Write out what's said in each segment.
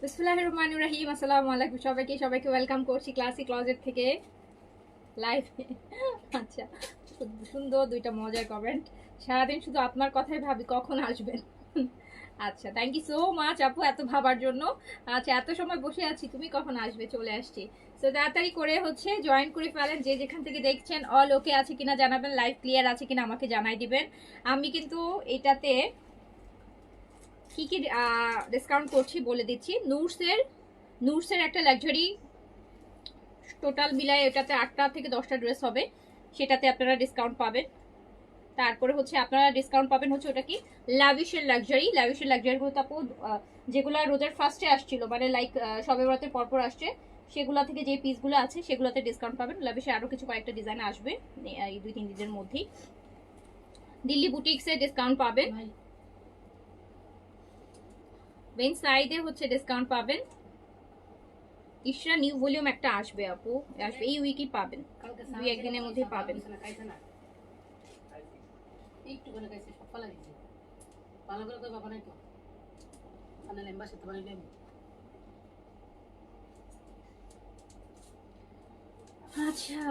বিসমিল্লাহির রহমানির রহিম। আসসালামু আলাইকুম সবাইকে ওয়েলকাম করছি ক্লাসিক ক্লজেট থেকে লাইভ। আচ্ছা, সুন্দর দুইটা মজার কমেন্ট। সারাদিন শুধু আপনার কথাই ভাবি কখন আসবেন। আচ্ছা, থ্যাংক ইউ সো মাচ আপু এত ভাবার জন্য। আচ্ছা, এত সময় বসে আছি, তুমি কখন আসবে? চলে আসছি। তো তাড়াতাড়ি করে হচ্ছে জয়েন করে ফেলেন, যে যেখান থেকে দেখছেন। অল ওকে আছে কিনা জানাবেন, লাইভ ক্লিয়ার আছে কিনা আমাকে জানাই দিবেন। আমি কিন্তু এটাতে কি কি ডিসকাউন্ট করছি বলে দিচ্ছি। নুরসের একটা লাক্সারি টোটাল মিলায় এটাতে 8টা থেকে 10টা ড্রেস হবে, সেটাতে আপনারা ডিসকাউন্ট পাবেন। তারপরে হচ্ছে আপনারা ডিসকাউন্ট পাবেন হচ্ছে ওটা কি লাভিশের লাক্সারিগুলো তারপর যেগুলো রোজার ফার্স্টে আসছিল, মানে লাইক সবে বরাতের পরপর আসছে, সেগুলো থেকে যে পিসগুলো আছে সেগুলোতে ডিসকাউন্ট পাবেন। লাভিশে আরও কিছু কয়েকটা ডিজাইন আসবে এই 2-3 দিনের মধ্যেই। দিল্লি বুটিক্সে ডিসকাউন্ট পাবেন, বেন সাইডে হচ্ছে ডিসকাউন্ট পাবেন। ইশরা নিউ ভলিউম একটা আসবে আপু, আসবে এই উইকই পাবেন, 2-1 দিনের মধ্যে পাবেন। আচ্ছা,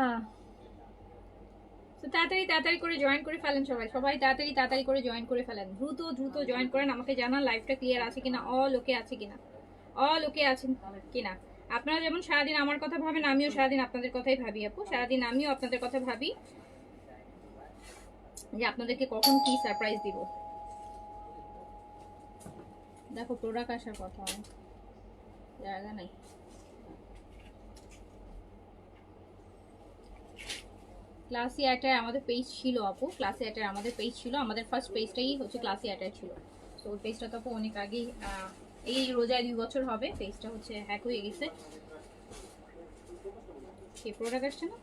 তো তাড়াতাড়ি করে জয়েন করে ফেলেন সবাই তাড়াতাড়ি করে জয়েন করে ফেলেন, দ্রুত জয়েন করেন। আমাকে জানান লাইভটা ক্লিয়ার আছে কিনা, অল ওকে আছে কিনা। আপনারা যেমন সারাদিন আমার কথা ভাবেন, আমিও সারাদিন আপনাদের কথাই ভাবি আপু, সারাদিন আমিও আপনাদের কথা ভাবি যে আপনাদেরকে কখন কি সারপ্রাইজ দিব। দেখো প্রোডাক্ট আসার কথা, জায়গা নাই। ক্লাসি অ্যাটার আমাদের পেজ ছিল আপু, ক্লাসি অ্যাটার আমাদের পেজ ছিল, আমাদের ফার্স্ট পেজটাই হচ্ছে ক্লাসি অ্যাটার ছিল। তো ওই পেজটা তো অনেক আগেই, এই রোজায় 2 বছর হবে, পেজটা হচ্ছে হ্যাক হয়ে গেছে। কি প্রোডাক্ট আসছে না?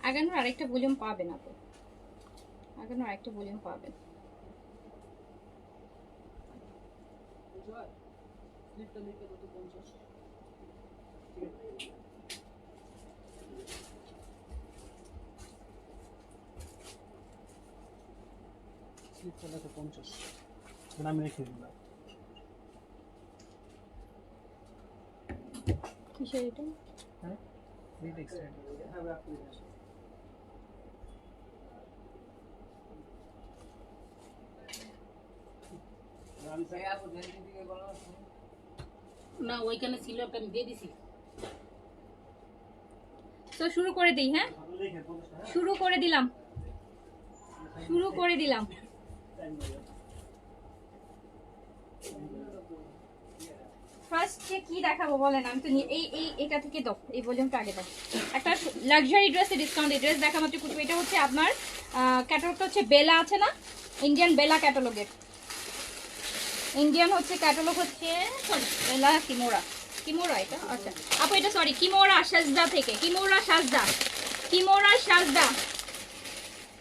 আগানোর আরেকটা ভলিউম পাবেন আপু, আগানোর আরেকটা ভলিউম পাবেন। আমি রেখে দিলাম। কিসের এটা? হ্যাঁ, না ওইখানে ছিল একটা আমি দিয়ে দিছি। তো শুরু করে দিই। হ্যাঁ, শুরু করে দিলাম। ফার্স্টে কি দেখাবো বলেন? আমি তো এটা থেকে দাও, এই ভলিউমটা আগে দাও। একটা লাক্সারি ড্রেসে ডিসকাউন্ট, এই ড্রেস দেখা মাত্র কুটু। এটা হচ্ছে আপনার ক্যাটালগটা হচ্ছে বেলা আছে না, ইন্ডিয়ান বেলা ক্যাটালগের, ইন্ডিয়ান হচ্ছে ক্যাটালগ হচ্ছে বেলা কিমোরা এটা। আচ্ছা আপু, এটা সরি কিমোরা সাজদা থেকে,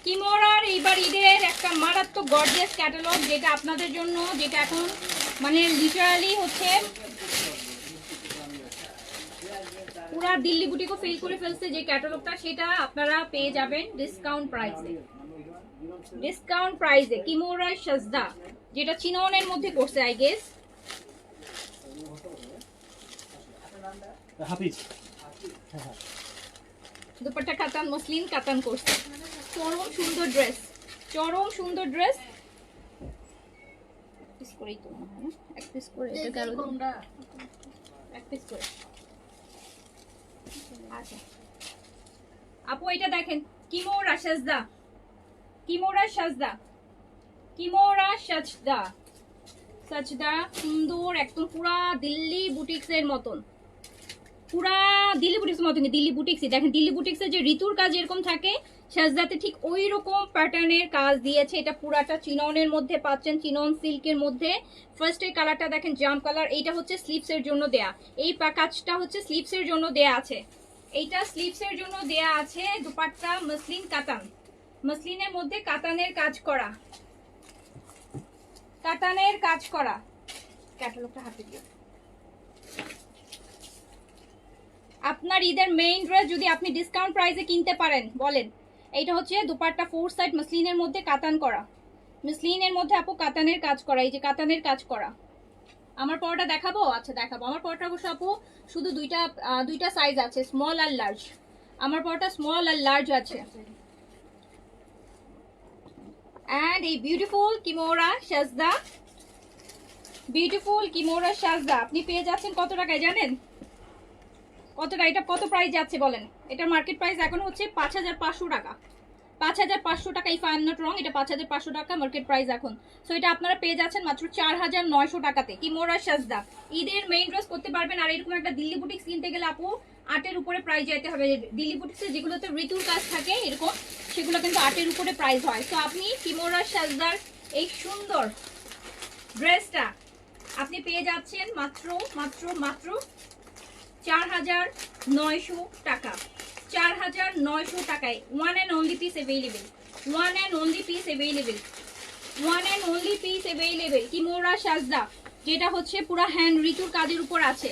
কিমোরার এইবার ঈদের একটা মারাত্মক গর্জিয়াস ক্যাটালগ, যেটা আপনাদের জন্য, যেটা এখন মানে লিটারালি হচ্ছে পুরা দিল্লি বুটিকও ফেল করে ফেলছে যে ক্যাটালগটা, সেটা আপনারা পেয়ে যাবেন ডিসকাউন্ট প্রাইসে। কিমোরা সাজদা, যেটা চিননের মধ্যে করছে আই গেস। হাফিজ দুপাট্টা কাতান, মসলিন কাতান করছে, চরম সুন্দর ড্রেস। পিস করেই তো মনে হয় না, এক পিস করে এটা গেল, এক পিস করে। আচ্ছা আপু, এটা দেখেন কিমোরা সাজদা, সুন্দর একদম পুরা দিল্লি বুটিক্সের মতন, দিল্লি বুটিক্সই দেখেন। দিল্লি বুটিক্সের যে ঋতুর কাজ এরকম থাকে, সাজদাতে ঠিক ওই রকম প্যাটার্নের কাজ দিয়েছে। এটা পুরাটা চিননের মধ্যে পাচ্ছেন, চিনন সিল্কের মধ্যে। ফার্স্টের কালারটা দেখেন জাম কালার, এইটা হচ্ছে স্লিভসের জন্য দেয়া, এই কাজটা হচ্ছে স্লিভসের জন্য দেয়া আছে, এইটা স্লিভসের জন্য দেয়া আছে। দুপাট্টা মসলিন কাতান, মসলিনের মধ্যে কাতানের কাজ করা, কাতানের কাজ করা। ক্যাটালগটা হাতে দিও। আপনার ঈদের মেইন ড্রেস যদি আপনি ডিসকাউন্ট প্রাইসে কিনতে পারেন বলেন। এইটা হচ্ছে দুপাট্টা 4 সাইড মসলিনের মধ্যে কাতান করা, মসলিনের মধ্যে আপু কাতানের কাজ করা, এই যে কাতানের কাজ করা। আমার পরোটা দেখাবো? আচ্ছা দেখাবো। আমার পরোটা অবশ্য আপু শুধু দুইটা সাইজ আছে, স্মল আর লার্জ। আমার পরোটা স্মল আর লার্জ আছে। অ্যান্ড এই বিউটিফুল কিমোরা সাজদা, বিউটিফুল কিমোরা সাজদা আপনি পেয়ে যাচ্ছেন কত টাকায় জানেন? কতটা? এটা কত প্রাইস যাচ্ছে বলেন? এটার মার্কেট প্রাইস এখন হচ্ছে 5500 টাকা। 5500 টাকা, if I am not wrong, এটা 5500 টাকা মার্কেট প্রাইস এখন। সো এটা আপনারা পেয়ে যাচ্ছেন মাত্র 4900 টাকাতে কিমোরা সাজদা। ঈদের মেইন ড্রেস করতে পারবেন। আর এরকম একটা দিল্লি বুটিক্স কিনতে গেলে আপু 8 এর উপরে প্রাইস যেতে হবে। দিল্লি বুটিক্সে যেগুলোতে ঋতুর কাজ থাকে এরকম, সেগুলো কিন্তু 8 এর উপরে প্রাইস হয়। সো আপনি কিমোরা সাজদার এই সুন্দর ড্রেসটা আপনি পেয়ে যাচ্ছেন মাত্র মাত্র মাত্র 4900 টাকা। 4900 টাকায় one and only piece available, one and only piece available, one and only piece available Kimora Sajda, যেটা হচ্ছে পুরো হ্যান্ড ঋতুর কাজের উপর আছে।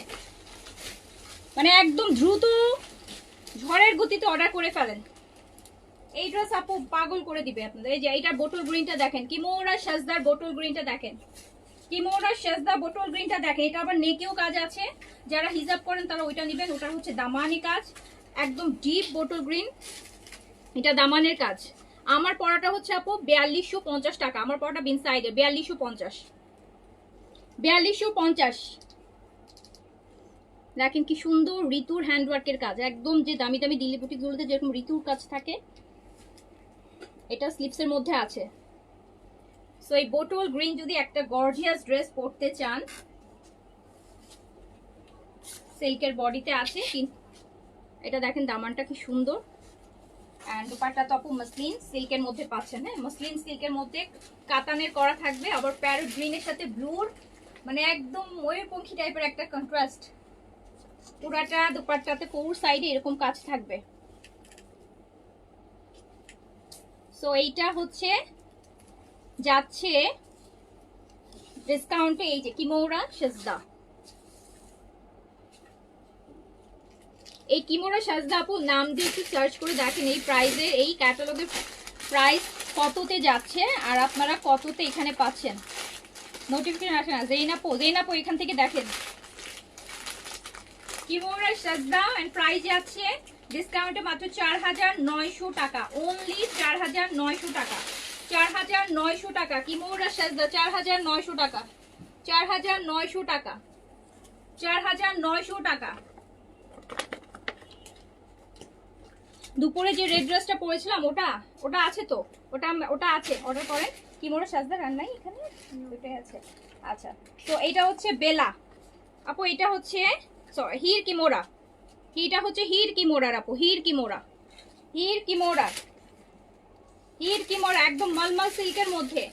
মানে একদম দ্রুত ঝড়ের গতিতে অর্ডার করে ফেলেন। এই ড্রেস আপু পাগল করে দিবে আপনাদের। এই যে এইটার বোটল গ্রিনটা দেখেন, কিমোরা সাজদার বোটল গ্রিনটা দেখেন, কিমোরা সাজদা বোটল গ্রিনটা দেখেন। এটা আবার নেকেও কাজ আছে, যারা হিজাব করেন তারা ওইটা নেবেন। ওটা হচ্ছে দামানি কাজ, একদম ডিপ বোটল গ্রিন, এটা দামানের কাজ। আমার পড়াটা হচ্ছে আপু 4250 টাকা। আমার পড়াটা বিন সাইডে 4250, 4250। দেখেন কি সুন্দর ঋতুর হ্যান্ডওয়ার্কের কাজ, একদম যে দামি দামি দিল্লি বুটিকগুলোতে যেরকম ঋতুর কাজ থাকে, এটা স্লিপসের মধ্যে আছে। সো এই বোটল গ্রিন যদি একটা গর্জিয়াস ড্রেস পরতে চান, সিল্কের বডিতে আছে। এটা দেখেন দামানটা কি সুন্দর। এন্ড দুপাট্টা তো আপু মসলিন সিল্কের মধ্যে পাচ্ছেন। হ্যাঁ, মসলিন সিল্কের মধ্যে কাতানের করা থাকবে, আবার প্যারট গ্রিনের সাথে ব্লুর, মানে একদম ময়ূরপঙ্খী টাইপের একটা কন্ট্রাস্ট। পুরাটা দুপাট্টাতে 4 সাইডে এরকম কাজ থাকবে। সো এইটা হচ্ছে যাচ্ছে ডিসকাউন্টে, এই যে কিমোরা সাজদা। এই কিমোরা সাজদা আপু নাম দিয়ে একটু সার্চ করে দেখেন এই প্রাইসের, এই ক্যাটালগের প্রাইস কততে যাচ্ছে আর আপনারা কততে এখানে পাচ্ছেন। নোটিফিকেশন আসে না। জেনাপো এখান থেকে দেখেন কিমোরা সাজদা এন্ড প্রাইস যাচ্ছে ডিসকাউন্টে মাত্র 4900 টাকা, অনলি 4900 টাকা, 4900 টাকা কিমোরা সাজদা, 4900 টাকা, 4900 টাকা, 4900 টাকা। দুপুরে যে রেড ড্রেসটা পরেছিলাম ওটা আছে তো, ওটা আছে, অর্ডার করেন। কিমোরা সাজদা রান্নাই এখানে ওইটাই আছে। আচ্ছা, তো এটা হচ্ছে বেলা আপু, এটা হচ্ছে হির কিমোরা, এটা হচ্ছে হির কিমোরার আপু, হির কিমোরা, হির কিমোরা, হির কিমোরা একদম মলমল সিল্কের মধ্যে,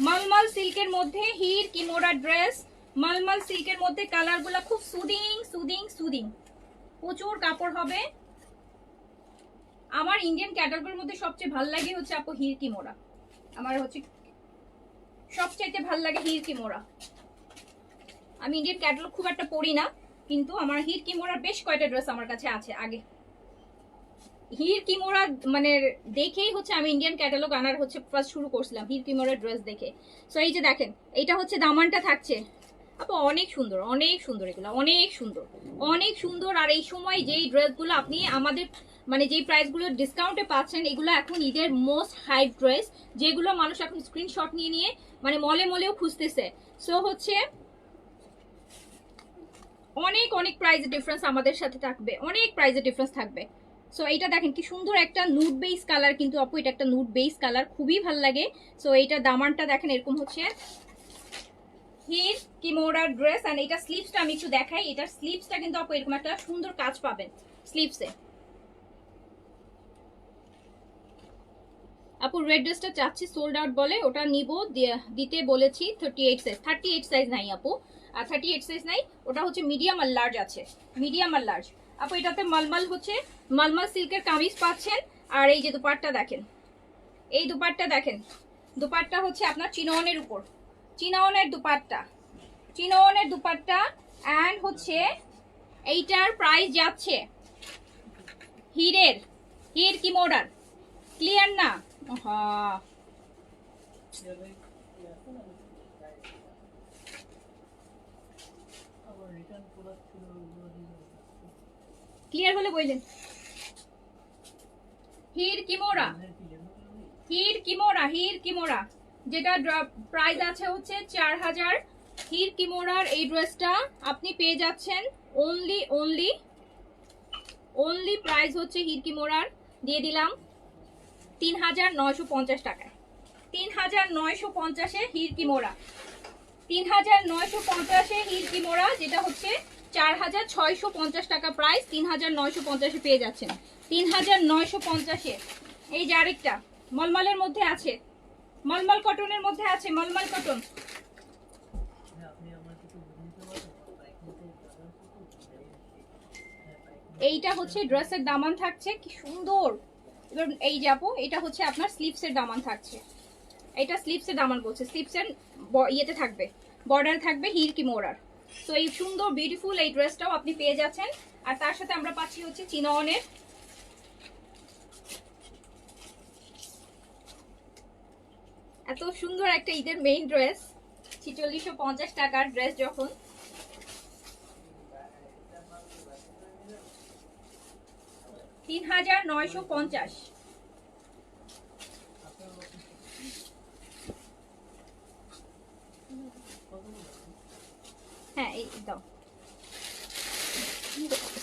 মলমল সিল্কের মধ্যে হির কিমোরা ড্রেস। মলমল সিল্কের মধ্যে কালারগুলো খুব সুদিং সুদিং সুদিং, প্রচুর কাপড় হবে। আমার ইন্ডিয়ান ক্যাটালগের মধ্যে সবচেয়ে ভালো লাগে হচ্ছে আপু হির কিমোরা। আমার হচ্ছে সবচাইতে ভালো লাগে হির কিমোরা। আমি ইন্ডিয়ান ক্যাটালগ খুব একটা পড়ি না, কিন্তু আমার হির কিমোরার বেশ কয়টা ড্রেস আমার কাছে আছে। আগে হির কিমোরা মানে দেখেই হচ্ছে আমি ইন্ডিয়ান ক্যাটালগ আনার হচ্ছে ফার্স্ট শুরু করছিলাম, হির কিমোরার ড্রেস দেখে। সো এই যে দেখেন, এটা হচ্ছে দামানটা থাকছে আপু, অনেক সুন্দর, অনেক সুন্দর, এগুলো অনেক সুন্দর, অনেক সুন্দর। আর এই সময় যেই ড্রেসগুলো আপনি আমাদের মানে যেই প্রাইসগুলো ডিসকাউন্টে পাচ্ছেন, এগুলো এখন ঈদের মোস্ট হাইপ ড্রেস, যেগুলো মানুষ এখন স্ক্রিনশট নিয়ে নিয়ে মানে মলে মলেও খুঁজতেছে। সো হচ্ছে অনেক অনেক প্রাইসের ডিফারেন্স আমাদের সাথে থাকবে, অনেক প্রাইসের ডিফারেন্স থাকবে। সো এইটা দেখেন কি সুন্দর একটা নুড বেস কালার, কিন্তু আপু এটা একটা নুড বেস কালার, খুবই ভালো লাগে। সো এইটা দামানটা দেখেন এরকম হচ্ছে হির কিমোরা ড্রেস। এন্ড এটা স্লিভসটা আমি একটু দেখাই, এটার স্লিভসটা কিন্তু আপু এরকম একটা সুন্দর কাজ পাবেন স্লিভসে। আপু রেড ড্রেসটা চাচ্ছি, সোল্ড আউট বলে, ওটা নিব, দিতে বলেছি 38 সাইজ। 38 সাইজ নাই আপু, আর 38 সাইজ নাই, ওটা হচ্ছে মিডিয়াম আর লার্জ আছে, মিডিয়াম আর লার্জ। আপু এটাতে মালমাল হচ্ছে মালমাল সিল্কের কামিজ পাচ্ছেন। আর এই যে দুপাট্টা দেখেন, এই দুপাট্টা দেখেন, দুপাট্টা হচ্ছে আপনার চিননের উপর, চিননের দুপাট্টা, চিননের দুপাট্টা। অ্যান্ড হচ্ছে এইটার প্রাইস যাচ্ছে হির কি মোড়ার, ক্লিয়ার না? হ্যাঁ, ক্লিয়ার হলে বললেন। হির কিমোরা, হির কিমোরা, হির কিমোরা, যেটা প্রাইস আছে হচ্ছে 4000। হির কিমোরার এই ড্রেসটা আপনি পেয়ে যাচ্ছেন অনলি প্রাইস হচ্ছে হির কিমোরার দিয়ে দিলাম 3950 টাকায়। 3950-এ হির কিমোরা, 3950-এ হির কিমোরা, যেটা হচ্ছে 4650 টাকা প্রাইস, 3950-এ পেয়ে যাচ্ছেন। 3950-এ এই যে আরেকটা মলমলের মধ্যে আছে, মলমল কটনের মধ্যে আছে, মলমল কটন। এইটা হচ্ছে ড্রেসের দামান থাকছে, কি সুন্দর। এবার এই যাবো, এটা হচ্ছে আপনার স্লিভসের দামান থাকছে, এটা স্লিভসের দামান বলছে, স্লিভসের ইয়েতে থাকবে, বর্ডার থাকবে হির কি মোড়ার। তো এই সুন্দর বিউটিফুল এই ড্রেসটাও আপনি পেয়ে যাচ্ছেন। আর তার সাথে আমরা পাচ্ছি হচ্ছে চিননের এত সুন্দর একটা ঈদের মেইন ড্রেস, 4650 টাকার ড্রেস যখন 3950। হ্যাঁ এই দাও,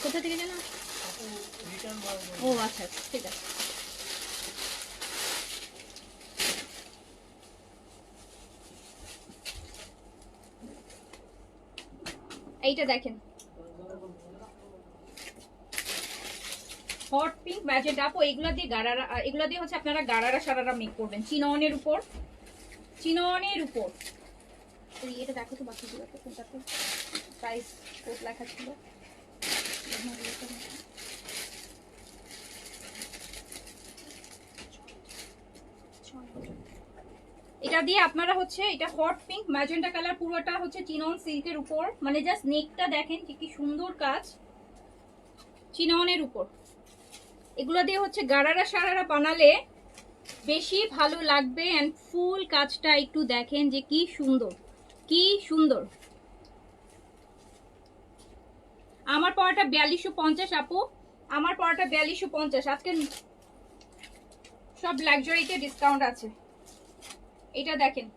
কোথা থেকে জানো? ও আচ্ছা আচ্ছা, ঠিক আছে। এইটা দেখেন, হট পিঙ্ক ম্যাজেন্টা। আপু এগুলা দিয়ে গারারা, এগুলা দিয়ে হচ্ছে আপনারা গারারা সারারা মেক করবেন চিননের উপর, চিননের উপর। এটা দেখো তো বাকিগুলোতে কোনটাতে প্রাইস কোড লেখা ছিল। এটা দিয়ে আপনারা হচ্ছে, এটা হট পিঙ্ক ম্যাজেন্টা কালার, পুরোটা হচ্ছে চিনন সিল্কের উপর, মানে জাস্ট নেকটা দেখেন কি সুন্দর কাজ চিননের উপর। এগুলো দিয়ে হচ্ছে গারারা সারারা বানালে বেশি ভালো লাগবে। এন্ড ফুল কাজটা একটু দেখেন যে কি সুন্দর, কি সুন্দর। আমার পড়াটা 4250 আপু, আমার পড়াটা 4250। আজকে সব লাক্সারিতে ডিসকাউন্ট আছে। এটা দেখেন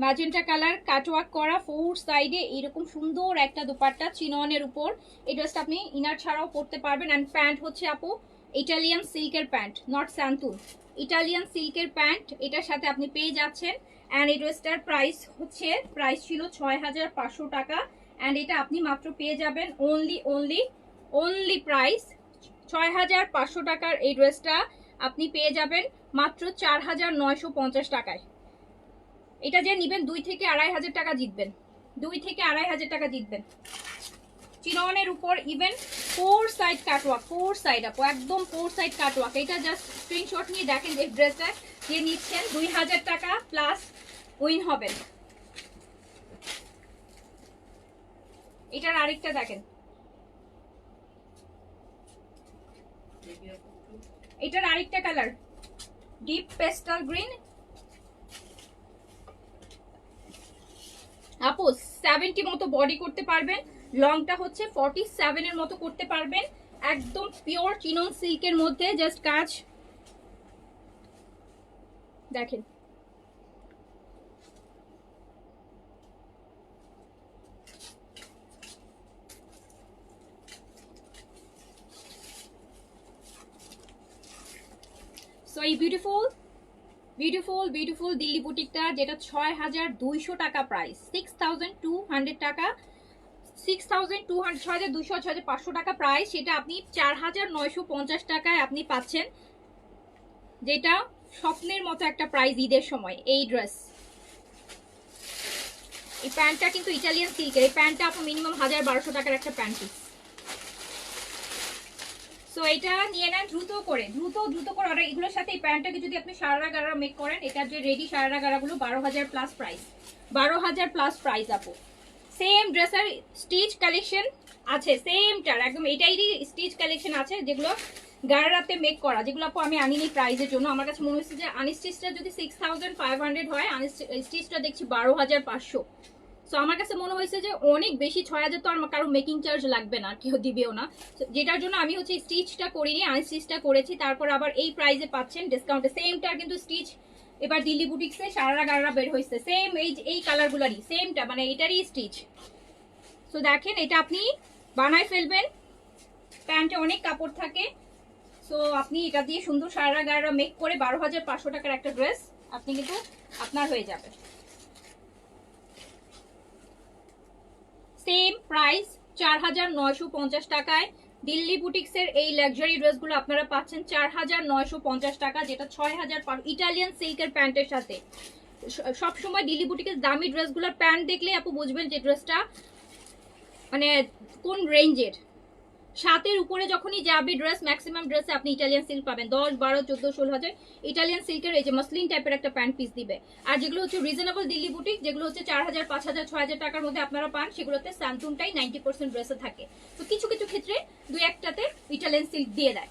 ম্যাজেন্টা কালার কাটওয়ার্ক করা, ফোর সাইডে এরকম সুন্দর একটা দোপাট্টা চিননের উপর। এই ড্রেসটা আপনি ইনার ছাড়াও পরতে পারবেন। অ্যান্ড প্যান্ট হচ্ছে আপু ইটালিয়ান সিল্কের প্যান্ট, নট স্যান্তুন, ইটালিয়ান সিল্কের প্যান্ট এটার সাথে আপনি পেয়ে যাচ্ছেন। অ্যান্ড এই ড্রেসটার প্রাইস ছিল 6500 টাকা। অ্যান্ড এটা আপনি মাত্র পেয়ে যাবেন অনলি প্রাইস 6500 টাকার এই ড্রেসটা আপনি পেয়ে যাবেন মাত্র 4950 টাকায়। এটা যে নিবেন 2 থেকে 2500 টাকা জিতবেন, 2 থেকে 2500 টাকা জিতবেন। চিননের উপর ইভেন 4 সাইড কাটওয়ার্ক, 4 সাইড আপু একদম 4 সাইড কাটওয়ার্ক। এটা জাস্ট স্ক্রিনশট নিয়ে দেখেন যে ড্রেসটা যে নিচ্ছেন 2000 টাকা প্লাস উইন হবেন। এটার আরেকটা দেখেন, এটার আরেকটা কালার ডিপ পেস্টাল গ্রিন। আপু 70 মতো বডি করতে পারবেন, লংটা হচ্ছে 47 এর মতো করতে পারবেন। একদম পিওর চিনন সিল্কের মধ্যে জাস্ট কাজ দেখেন। সো এই বিউটিফুল বিউটিফুল বিউটিফুল দিল্লি বুটিকটা, যেটা 6200 টাকা প্রাইস, 6200 টাকা, 6200, 6200, 6500 টাকা প্রাইস, সেটা আপনি 4950 টাকায় আপনি পাচ্ছেন, যেটা স্বপ্নের মতো একটা প্রাইস ঈদের সময়। এই ড্রেস, এই প্যান্টটা কিন্তু ইটালিয়ান সিল্কের, এই প্যান্টটা আপনি মিনিমাম 1000-1200 টাকার একটা প্যান্ট পিস। সো এটা নিয়ে নেন দ্রুত করে অর্ডার। এগুলোর সাথে এই প্যান্টটাকে যদি আপনি সারারা গারা মেক করেন, এটার যে রেডি সারারা গারাগুলো 12,000 প্লাস প্রাইস, 12,000 প্লাস প্রাইস আপু। সেম ড্রেসের স্টিচ কালেকশন আছে, সেমটার একদম এটাইরই স্টিচ কালেকশন আছে, যেগুলো গারারাতে মেক করা, যেগুলো আপু আমি আনিনি প্রাইসের জন্য। আমার কাছে মনে হচ্ছে যে আনস্টিচটা যদি 6,500 হয়, স্টিচটা দেখছি 12,500। সো আমার কাছে মনে হয়েছে যে অনেক বেশি, 6,000 তো আর কারো মেকিং চার্জ লাগবে না, কেউ দিবেও না, যেটার জন্য আমি হচ্ছে স্টিচটা করিনি, আনস্টিচটা করেছি। তারপর আবার এই প্রাইসে পাচ্ছেন ডিসকাউন্টে। সেমটার কিন্তু স্টিচ এবার দিল্লি বুটিক্সে সারারা গারারা বের হয়েছে, সেম এই কালারগুলারই সেমটা, মানে এটারই স্টিচ। সো দেখেন এটা আপনি বানায় ফেলবেন, প্যান্টে অনেক কাপড় থাকে। সো আপনি এটা দিয়ে সুন্দর সারারা গারারা মেক করে 12,500 টাকার একটা ড্রেস আপনি কিন্তু আপনার হয়ে যাবে। সেম প্রাইস 4,950 টাকায় দিল্লি বুটিক্সের এই লাক্সারি ড্রেসগুলো আপনারা পাচ্ছেন 4,950 টাকা, যেটা 6,000 ইটালিয়ান সিল্কের প্যান্টের সাথে। সবসময় দিল্লি বুটিক্সের দামি ড্রেসগুলোর প্যান্ট দেখলে আপু বুঝবেন যে ড্রেসটা মানে কোন রেঞ্জের। 7-এর উপরে যখনই যাবে ড্রেস, ম্যাক্সিমাম ড্রেসে আপনি ইটালিয়ান সিল্ক পাবেন, 10, 12, 14, 16,000 ইটালিয়ান সিল্কের এই যে মাসলিন টাইপের একটা প্যান্ট পিস দিবে। আর যেগুলো হচ্ছে রিজনেবল দিল্লি বুটিক, যেগুলো হচ্ছে 4,000, 5,000, 6,000 টাকার মধ্যে আপনারা পান, সেগুলোতে স্যান্টুনটাই 90% ড্রেসে থাকে। তো কিছু কিছু ক্ষেত্রে 2-1টাতে ইটালিয়ান সিল্ক দিয়ে দেয়।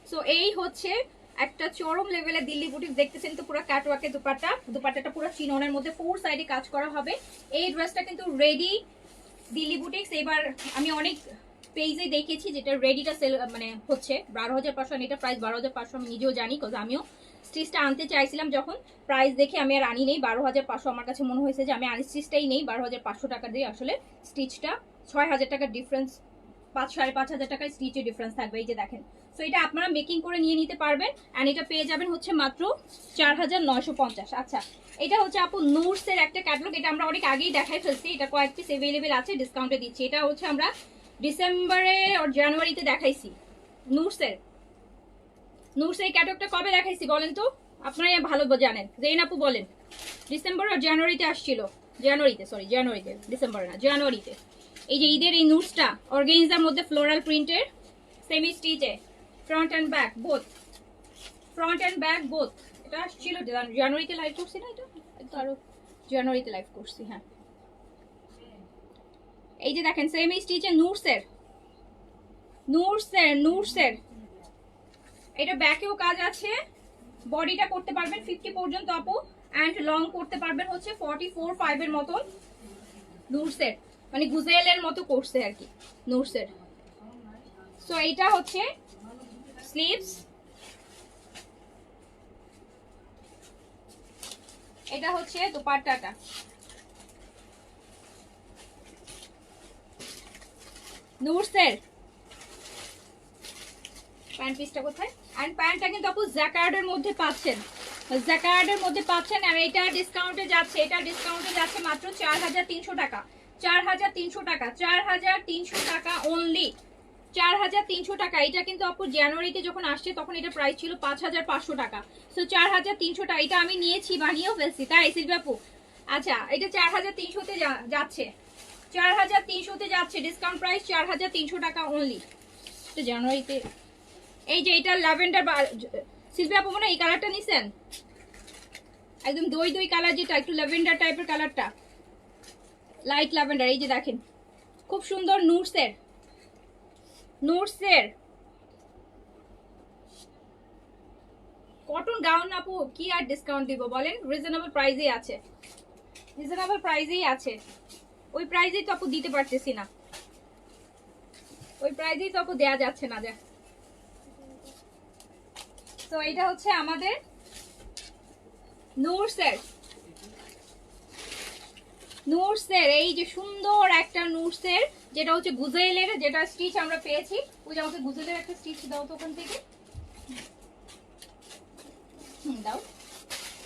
সো এই হচ্ছে একটা চরম লেভেলের দিল্লি বুটিক। দেখতেছেন তো পুরো ক্যাটওয়ার্কের দুপাট্টাটা পুরো চিননের মধ্যে 4 সাইডে কাজ করা হবে। এই ড্রেসটা কিন্তু রেডি দিল্লি বুটিক্স। এবার আমি অনেক পেজে দেখেছি যেটা রেডিটা সেল মানে হচ্ছে 12,500, এটা প্রাইস 12,500, আমি নিজেও জানি, কজ আমিও স্টিচটা আনতে চাইছিলাম, যখন প্রাইস দেখে আমি আর আনি নেই 12,500। আমার কাছে মনে হয়েছে যে আমি আনস্টিচটাই নেই, 12,500 টাকা দিয়ে আসলে স্টিচটা 6,000 টাকার ডিফারেন্স, 5,000-5,500 টাকার স্টিচের ডিফারেন্স থাকবে। এই যে দেখেন, সো এটা আপনারা মেকিং করে নিয়ে নিতে পারবেন, অ্যান্ড এটা পেয়ে যাবেন হচ্ছে মাত্র 4,950। আচ্ছা, এটা হচ্ছে আপু নুরসের একটা ক্যাটালগ, এটা আমরা অনেক আগেই দেখাই ফেলছি, এটা কয়েক পিস অ্যাভেলেবেল আছে, ডিসকাউন্টে দিচ্ছি। এটা হচ্ছে আমরা ডিসেম্বরে আর জানুয়ারিতে দেখাইছি নুরসের ক্যাটালগটা কবে দেখাইছি বলেন তো, আপনারা ভালো জানেন, জেন আপু বলেন। ডিসেম্বর আর জানুয়ারিতে আসছিল, জানুয়ারিতে, ডিসেম্বরে না, জানুয়ারিতে। এই যে ঈদের এই নুটসটা অর্গানজার মধ্যে ফ্লোরাল প্রিন্টের, সেমি স্টিচে, ফ্রন্ট অ্যান্ড ব্যাক বোথ, এটা ছিল জানুয়ারিতে লাইভ করছি না, এটা আরো জানুয়ারিতে লাইভ করছি। হ্যাঁ, এই যে দেখেন সেমি স্টিচে নুটসের এটা ব্যাকেও কাজ আছে, বডিটা করতে পারবেন 50 পর্যন্ত আপু, অ্যান্ড লং করতে পারবেন হচ্ছে 44-5 এর মতন। নুটসের মানে গুজেলের মতো করছে আর কি নুটসের। সো এইটা হচ্ছে স্লিভস, এটা হচ্ছে দোপাট্টাটা। নুটসের প্যান্ট পিসটা কোথায়, এন্ড প্যান্টটা কিন্তু আপু জ্যাকার্ডের মধ্যে পাচ্ছেন, আর এটা ডিসকাউন্টে যাচ্ছে মাত্র 4,300 টাকা, 4,300 টাকা অনলি, 4,300 টাকা। এটা কিন্তু আপু জানুয়ারিতে যখন আসছে তখন এটা প্রাইস ছিল 5,500 টাকা। সো 4,300 টাকা, এটা আমি নিয়েছি, বানিয়েও ফেলছি, তাই সিলভি আপু। আচ্ছা, এটা 4,300-তে যাচ্ছে, 4,300-তে যাচ্ছে, ডিসকাউন্ট প্রাইস 4,300 টাকা অনলি। তো জানুয়ারিতে এই যে এটা ল্যাভেন্ডার, সিলভি আপু মনে এই কালারটা নিছেন, একদম দই কালার, যেটা একটু ল্যাভেন্ডার টাইপের কালারটা, লাইট ল্যাভেন্ডার। এই যে দেখেন খুব সুন্দর নুটসের কটন গাউন আপু, কি আর ডিসকাউন্ট দিব বলেন, রিজনেবল প্রাইসেই আছে, ওই প্রাইসেই তো আপু দিতে পারতেছি না, ওই প্রাইসেই তো আপু দেয়া যাচ্ছে না। যা তো এটা হচ্ছে আমাদের নুটসের এই যে সুন্দর একটা নুটসের, যেটা হচ্ছে গুজেলের, যেটা স্টিচ আমরা পেয়েছি। ওই যে আমাকে গুজেলের একটা স্টিচ দাও তো ওখান থেকে, দাও,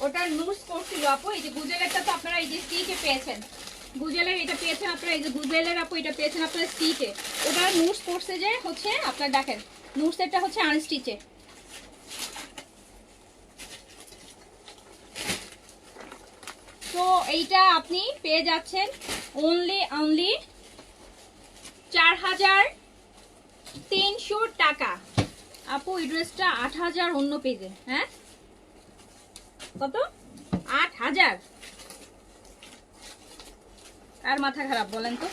ওটার নুটস করছিল আপু। এই যে গুজেলেরটা তো আপনারা এই যে স্টিচে পেয়েছেন, গুজেলের এটা পেয়েছেন আপনারা, এই যে গুজেলের আপু এটা পেয়েছেন আপনারা স্টিচে, ওটা নুটস করছে যে হচ্ছে আপনার দেখেন নুটসেরটা হচ্ছে আনস্টিচে। তো এইটা আপনি পেয়ে যাচ্ছেন অনলি 4,300 টাকা। টাকা। আপু এই ড্রেসটা 8,000 অন্য পেজে। হ্যাঁ কত? 8,000। আর মাথা খারাপ বলেন তো?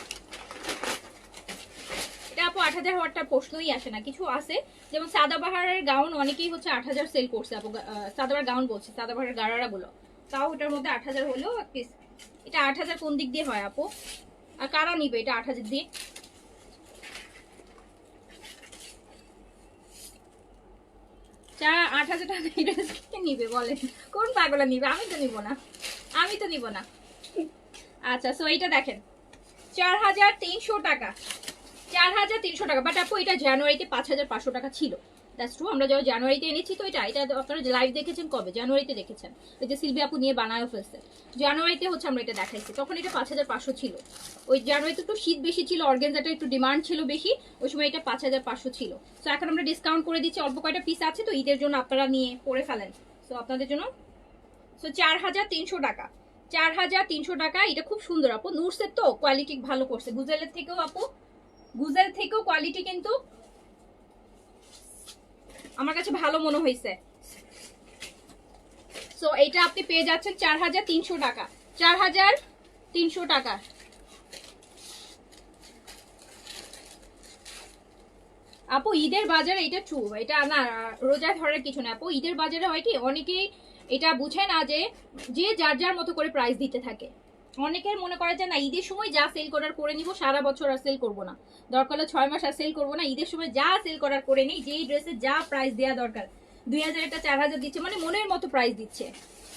এটা আপু 8,000 হওয়ারটা প্রশ্নই আসে না। কিছু আছে যেমন সাদাবাহারের গাউন অনেকেই হচ্ছে 8,000 সেল করছে আপু। সাদাবাহার গাউন বলছে, সাদাবাহারের গারারা গুলো, তাও ওটার মধ্যে 8,000 হলেও এটা 8,000 কোন দিক দিয়ে হয় আপু? আর কারা নিবে এটা 8,000 দিয়ে? 8,000 টাকা কে নিবে বলেন? কোন পাগলা নিবে? আমি তো নিব না, আমি তো নিব না। আচ্ছা সো এইটা দেখেন 4,300 টাকা, 4,300 টাকা। বাট আপু এটা জানুয়ারিতে 5,500 টাকা ছিল। দ্যাটস ট্রু, আমরা যখন জানুয়ারিতে এনেছি তো এটা আপনারা লাইভ দেখেছেন কবে? জানুয়ারিতে দেখেছেন, ওই যে সিলভি আপু নিয়ে বানায়ও ফেলছে। জানুয়ারিতে হচ্ছে আমরা এটা দেখাইছি, তখন এটা 5,500 ছিল। ওই জানুয়ারিতে একটু শীত বেশি ছিল, অর্গানজাটা একটু ডিমান্ড ছিল বেশি, ওই সময় এটা 5,500 ছিল। তো এখন আমরা ডিসকাউন্ট করে দিচ্ছি, অল্প কয়টা পিস আছে তো ঈদের জন্য আপনারা নিয়ে পরে ফেলেন। তো আপনাদের জন্য সো 4,300 টাকা, 4,300 টাকা। এটা খুব সুন্দর আপু, নুরসের তো কোয়ালিটি ভালো করছে, গুজেলের থেকেও আপু, গুজেল থেকেও কোয়ালিটি কিন্তু আমার কাছে ভালো মনে হয়েছে। সো এটা আপনি পেয়ে যাচ্ছেন 4,300 টাকা, 4,300 টাকা। আপু ঈদের বাজারে এটা ট্রু, এটা না রোজা ধরার কিছু না আপু। ঈদের বাজারে হয় কি অনেকেই এটা বুঝে না যে যে যার যার মতো করে প্রাইস দিতে থাকে। অনেকের মনে করে যে না ঈদের সময় যা সেল করার করে নিব, সারা বছর আর সেল করবো না, দরকার হলে 6 মাস আর সেল করবো না, ঈদের সময় যা সেল করার করে নিই, যেই ড্রেসে যা প্রাইস দেওয়া দরকার 2,000 একটা 4,000 দিচ্ছে, মানে মনের মতো প্রাইস দিচ্ছে।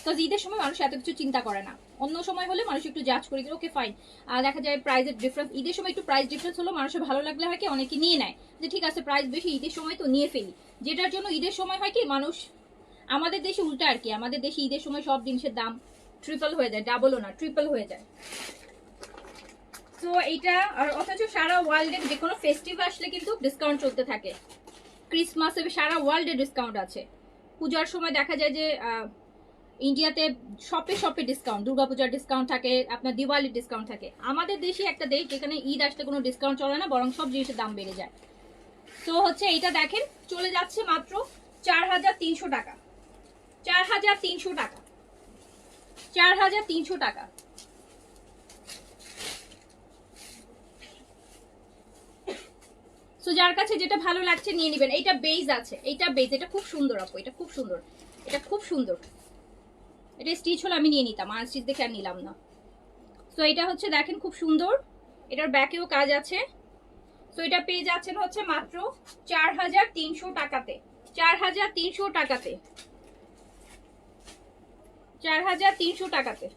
তো ঈদের সময় মানুষ এত কিছু চিন্তা করে না। অন্য সময় হলে মানুষ একটু জাজ করে ওকে ফাইন, আর দেখা যায় প্রাইসের ডিফারেন্স, ঈদের সময় একটু প্রাইস ডিফারেন্স হলো মানুষের ভালো লাগলে হয় কি অনেকে নিয়ে নেয় যে ঠিক আছে প্রাইস বেশি, ঈদের সময় তো নিয়ে ফেলি। যেটার জন্য ঈদের সময় হয় কি মানুষ, আমাদের দেশে উল্টা আর কি, আমাদের দেশে ঈদের সময় সব জিনিসের দাম ট্রিপল হয়ে যায়, ডাবলও না ট্রিপল হয়ে যায়। তো এইটা আর অথচ সারা ওয়ার্ল্ডে যে কোনো ফেস্টিভ্যাল আসলে কিন্তু ডিসকাউন্ট চলতে থাকে। ক্রিসমাসে সারা ওয়ার্ল্ডে ডিসকাউন্ট আছে। পূজার সময় দেখা যায় যে ইন্ডিয়াতে শপে শপে ডিসকাউন্ট, দুর্গাপূজার ডিসকাউন্ট থাকে, আপনার দিওয়ালির ডিসকাউন্ট থাকে। আমাদের দেশে একটা দেশ যেখানে ঈদ আসলে কোনো ডিসকাউন্ট চলে না, বরং সব জিনিসের দাম বেড়ে যায়। তো হচ্ছে এইটা দেখেন চলে যাচ্ছে মাত্র 4,300 টাকা, 4,300 টাকা, 4,300 টাকা। সো যার কাছে যেটা ভালো লাগছে নিয়ে নেবেন। এইটা বেজ আছে, এইটা বেজ, এটা খুব সুন্দর আপু, এটা খুব সুন্দর, এটা খুব সুন্দর। এটা স্টিচ হলে আমি নিয়ে নিতাম, আর স্টিচ দেখে আর নিলাম না। সো এটা হচ্ছে দেখেন খুব সুন্দর, এটার ব্যাকেও কাজ আছে। সো এটা পেয়ে যাচ্ছেন হচ্ছে মাত্র 4,300 টাকাতে, 4,300 টাকাতে, 4,300 টাকাতে,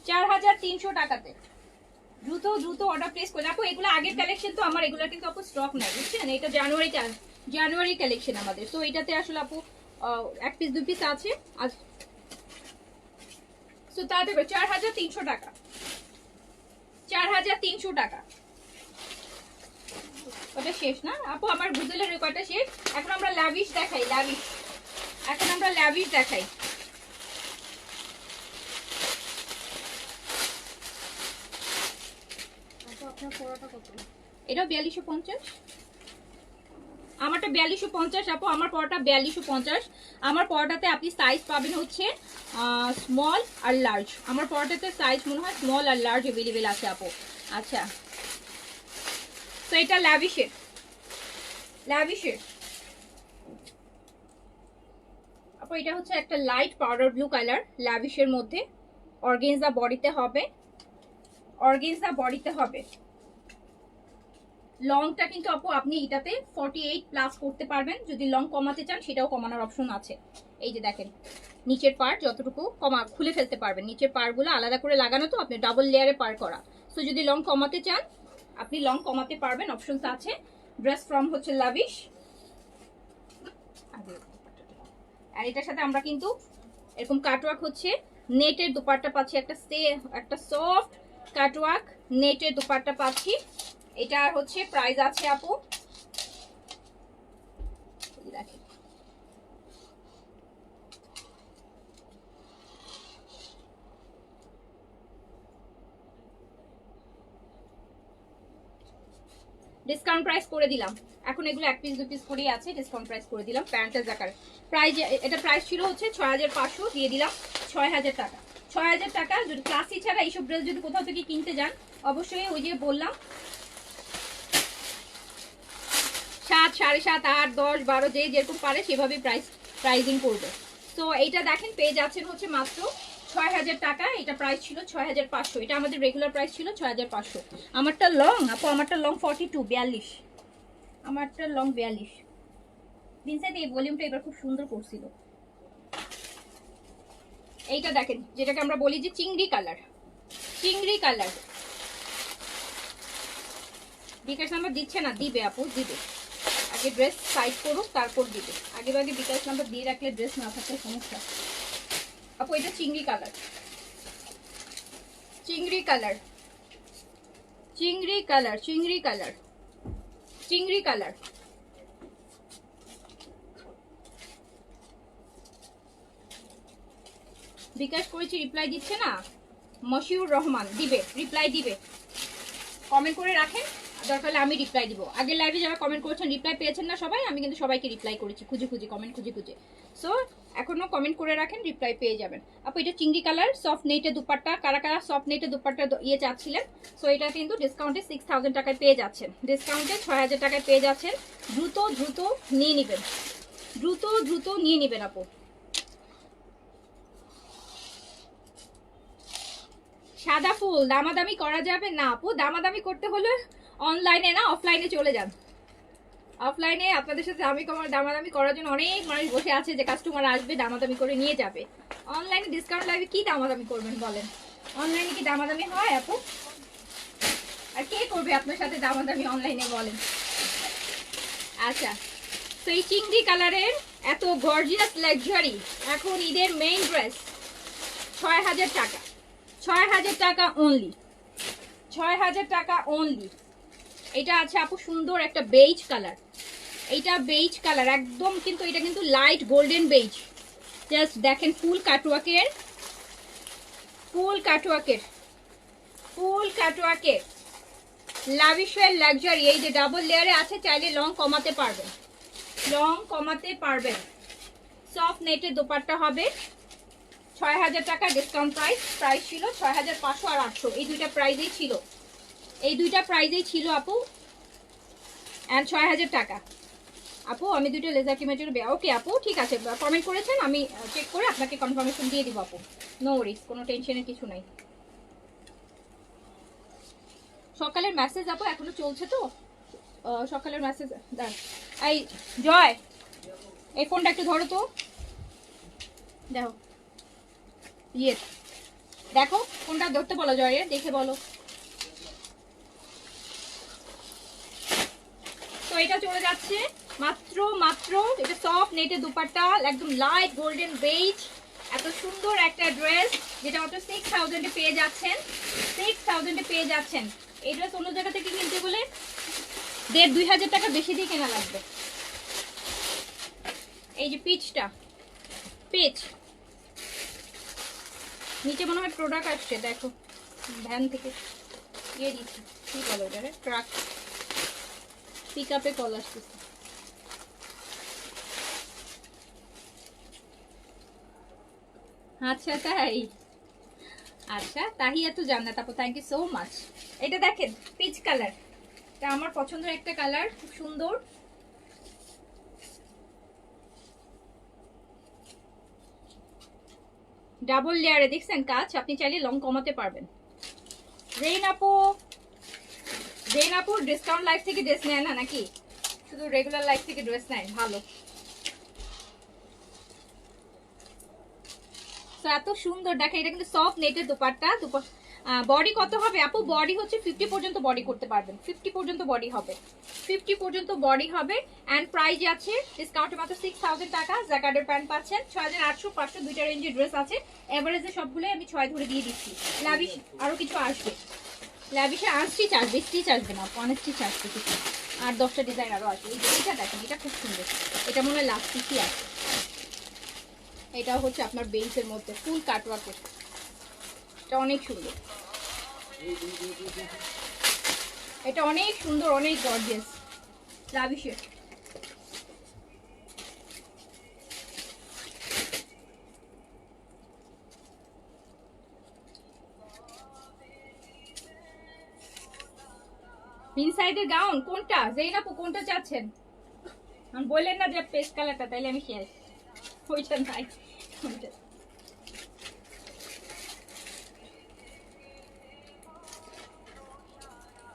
4,300 টাকাতে। দ্রুত দ্রুত অর্ডার প্লেস করে আপু। এগুলো আগের কালেকশন তো আমার, এগুলো কিন্তু আপু স্টক নাই বুঝছেন, এটা জানুয়ারি কালেকশন আমাদের। তো এটাতে আসলে আপু এক পিস 2 পিস আছে আজ। সো তাতে 4,300 টাকা, 4,300 টাকা। ওটা শেষ না আপু, আমার গুজলের রেকর্ডটা শেষ। এখন আমরা লাভিশ দেখাই, লাভিশ, এখন আমরা লাভিশ দেখাই। এটা 4250, আমারটা 4250 আপু, আমার পরোটা 4250। আমার পরোটাতে আপনি সাইজ পাবেন হচ্ছে স্মল আর লার্জ। আমার পরোটাতে সাইজ মনে হয় স্মল আর লার্জ অ্যাভেলেবেল আছে আপু। আচ্ছা তো এটা ল্যাভিশের, ল্যাভিশের আপু। এটা হচ্ছে একটা লাইট পাউডার ব্লু কালার, ল্যাভিশের মধ্যে অর্গানজা বডিতে হবে, অর্গানজা বডিতে হবে। লংটা কিন্তু আপু আপনি এটাতে 48 প্লাস করতে পারবেন, যদি লং কমাতে চান সেটাও কমানোর অপশন আছে। এই যে দেখেন নিচের পার্ট যতটুকু খুলে ফেলতে পারবেন, নিচের পার্টগুলো আলাদা করে লাগানো, তো আপনি ডাবল লেয়ারে পার করা। সো যদি লং কমাতে চান আপনি লং কমাতে পারবেন, অপশনস আছে। ড্রেস ফ্রম হচ্ছে লাভিশ। আর এটার সাথে আমরা কিন্তু এরকম কাটওয়ার্ক হচ্ছে নেটের দুপাট্টা পাচ্ছি, একটা সফট কাটওয়ার্ক নেটের দুপাট্টা পাচ্ছি। এটার হচ্ছে প্রাইস আছে আপু, দেখেন ডিসকাউন্ট প্রাইস করে দিলাম। এখন এগুলো 1 পিস 2 পিস করেই আছে, ডিসকাউন্ট প্রাইস করে দিলাম। প্যান্টের জাকার প্রাইস, এটা প্রাইস ছিল হচ্ছে 6500, দিয়ে দিলাম 6000 টাকা। 6000 টাকা। যদি ক্লাসি ছাড়া এইসব ড্রেস যদি কোথাও থেকে কিনতে যান, অবশ্যই ওই যে বললাম 7, 7.5, 8, 10, 12 যে যেরকম পারে সেভাবেই প্রাইজিং করবে। তো এইটা দেখেন পেয়ে যাচ্ছেন হচ্ছে মাত্র 6000 টাকা। এটা প্রাইস ছিল 6500, এটা আমাদের রেগুলার প্রাইস ছিল 6500। আমারটা লং আপু, আমারটা লং 42, 42, আমারটা লং 42। প্রিন্সেস এই ভলিউমটা এবার খুব সুন্দর করছিল। এইটা দেখেন, যেটাকে আমরা বলি যে চিংড়ি কালার, চিংড়ি কালার। বিকাশ নাম্বার দিচ্ছে না, দিবে আপু, দিবে। আগে ড্রেস সাইড করুক, তারপর দিবে। আগে আগে বিকাশ নাম্বার দিয়ে রাখলে ড্রেস না থাকলে সমস্যা। আপু এটা চিংড়ি কালার, চিংড়ি কালার, চিংড়ি কালার, চিংড়ি কালার, চিংড়ি কালার। বিকাশ করেছি, রিপ্লাই দিচ্ছে না। মশিউর রহমান দিবে, রিপ্লাই দিবে। কমেন্ট করে রাখেন, দরকার হলে আমি রিপ্লাই দিব। আগের লাইভে যারা কমেন্ট করেছেন রিপ্লাই পেয়েছেন না সবাই, আমি কিন্তু সবাইকে রিপ্লাই করেছি খুঁজে খুঁজে, কমেন্ট খুঁজে খুঁজে। সো এখনো কমেন্ট করে রাখেন, রিপ্লাই পেয়ে যাবেন। আপু এটা চিংড়ি কালার, সফট নেটের দুপাট্টা। কারা কারা সফট নেটের দুপাট্টা ইয়ে চাচ্ছিলেন, সো এটা কিন্তু ডিসকাউন্টে 6000 টাকায় পেয়ে যাচ্ছেন, ডিসকাউন্টে 6000 টাকায় পেয়ে যাচ্ছেন। দ্রুত দ্রুত নিয়ে নেবেন, দ্রুত দ্রুত নিয়ে নেবেন আপু। সাদা ফুল দামাদামি করা যাবে না আপু, দামাদামি করতে হলে অনলাইনে না অফলাইনে চলে যান। অফলাইনে আপনাদের সাথে দামাদামি করার জন্য অনেক মানুষ বসে আছে, যে কাস্টমার আসবে দামাদামি করে নিয়ে যাবে। অনলাইনে ডিসকাউন্ট লাইভে কি দামাদামি করবেন বলেন? অনলাইনে কি দামাদামি হয় আপু? আর কে করবে আপনার সাথে দামাদামি অনলাইনে বলেন? আচ্ছা, তো এই চিংড়ি কালারের এত গর্জিয়াস লাক্সারি এখন ঈদের মেইন ড্রেস 6000 টাকা, 6000 টাকা অনলি, 6000 টাকা অনলি। এটা আছে আপু সুন্দর একটা বেজ কালার, এইটা বেজ কালার একদম, কিন্তু এটা কিন্তু লাইট গোল্ডেন বেজ। জাস্ট দেখেন ফুল কাটওয়ার্কের, ফুল কাটওয়ার্কের, ফুল কাটওয়ার্কের লাভিশের লাক্সারি। এই যে ডাবল লেয়ারে আছে, চাইলে লং কমাতে পারবেন, লং কমাতে পারবেন। সফট নেটের দোপাট্টা হবে। 6000 টাকা ডিসকাউন্ট প্রাইস, প্রাইস ছিল 6500 আর 800, এই দুইটা প্রাইজেই ছিল, এই দুইটা প্রাইজেই ছিল আপু। অ্যান্ড 6000 টাকা আপু। আমি দুইটা লেজার ক্রিমের জন্য ওকে আপু, ঠিক আছে, কমেন্ট করেছেন, আমি চেক করে আপনাকে কনফার্মেশন দিয়ে দিব আপু, নো ওয়ারিস, কোনো টেনশনের কিছু নাই। সকালের মেসেজ আপু এখনো চলছে তো, সকালের মেসেজ। এই জয়, এই ফোনটা একটু ধরো তো, দেখো ইয়ে, দেখো ফোনটা ধরতে বলো জয়ের, দেখে বলো। তো এটা চলে যাচ্ছে মাত্র মাত্র, এটা সফট নেটের দুপাট্টা, একদম লাইট গোল্ডেন বেজ, এত সুন্দর একটা ড্রেস, যেটা মাত্র 6000 এ পেয়ে যাচ্ছেন, 6000 এ পেয়ে যাচ্ছেন। এই ড্রেস অন্য জায়গা থেকে কিনতে বলে 1500-2000 টাকা বেশি দিয়ে কেনা লাগবে। এই যে পিচটা, পিচ নিচে মনে হয় প্রোডাক্ট আসছে, দেখো ভ্যান থেকে দিয়ে দিচ্ছি, কি বলো ওটারে, ট্রাক পিক আপে কল আসতেছে। আচ্ছা তাই, আচ্ছা তাহিয়া তো জান্নাত আপু, থ্যাংক ইউ সো মাচ। এটা দেখেন পিচ কালার, এটা আমার পছন্দের একটা কালার, খুব সুন্দর। ডাবল লেয়ারে দেখছেন কাজ, আপনি চাইলে লং কমাতে পারবেন। রেইন আপু, রেইন আপু ডিসকাউন্ট লাইফ থেকে ড্রেস নেয় না নাকি, শুধু রেগুলার লাইফ থেকে ড্রেস নেয়? ভালো। তো এত সুন্দর দেখে, এটা কিন্তু সফট নেটের দোপাট্টা। বডি কত হবে আপু? বডি হচ্ছে 50 পর্যন্ত বডি করতে পারবেন, 50 পর্যন্ত বডি হবে, 50 পর্যন্ত বডি হবে। অ্যান্ড প্রাইস আছে ডিসকাউন্টে মাত্র 6000 টাকা। জ্যাকার্ডের প্যান্ট পাচ্ছেন 6800, 500, দুইটা রেঞ্জের ড্রেস আছে। এভারেজে সবগুলোই আমি 6 ধরে দিয়ে দিচ্ছি। লাভিশ আরও কিছু আসবে, লাভিশে আনস্টিচ আসবে, স্টিচ আসবে না, আনস্টিচ আসবে কিছু, আর 10টা ডিজাইন আরও আসবে। এই এটা দেখেন, এটা খুব সুন্দর, এটা মনে হয় লাস্টিকই আছে। এটাও হচ্ছে আপনার বেল্টের মধ্যে ফুল কাটওয়ার্কের, এটা অনেক সুন্দর। এটা অনেক সুন্দর, অনেক গর্জিয়াস, লাভিশের। ইনসাইডের গাউন কোনটা জেইনাপু, কোনটা চাচ্ছেন? আমি বললেন না যে পেস্ট কালারটা, তাইলে আমি শেষ। ওইটা নাই, ওইটা।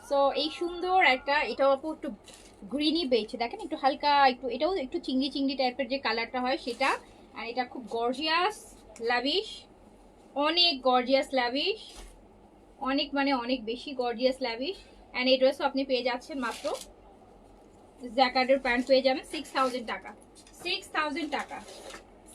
সো এই সুন্দর একটা, এটাও আপু একটু গ্রিনি বেজ, দেখেন একটু হালকা, একটু এটাও একটু চিংড়ি চিংড়ি টাইপের যে কালারটা হয় সেটা। আর এটা খুব গর্জিয়াস লাভিশ, অনেক গর্জিয়াস লাভিশ, অনেক মানে অনেক বেশি গর্জিয়াস লাভিশ। অ্যান্ড এই ড্রেসও আপনি পেয়ে যাচ্ছেন মাত্র, জ্যাকার্ডের প্যান্ট পেয়ে যাবেন 6000 টাকা। 6000 টাকা,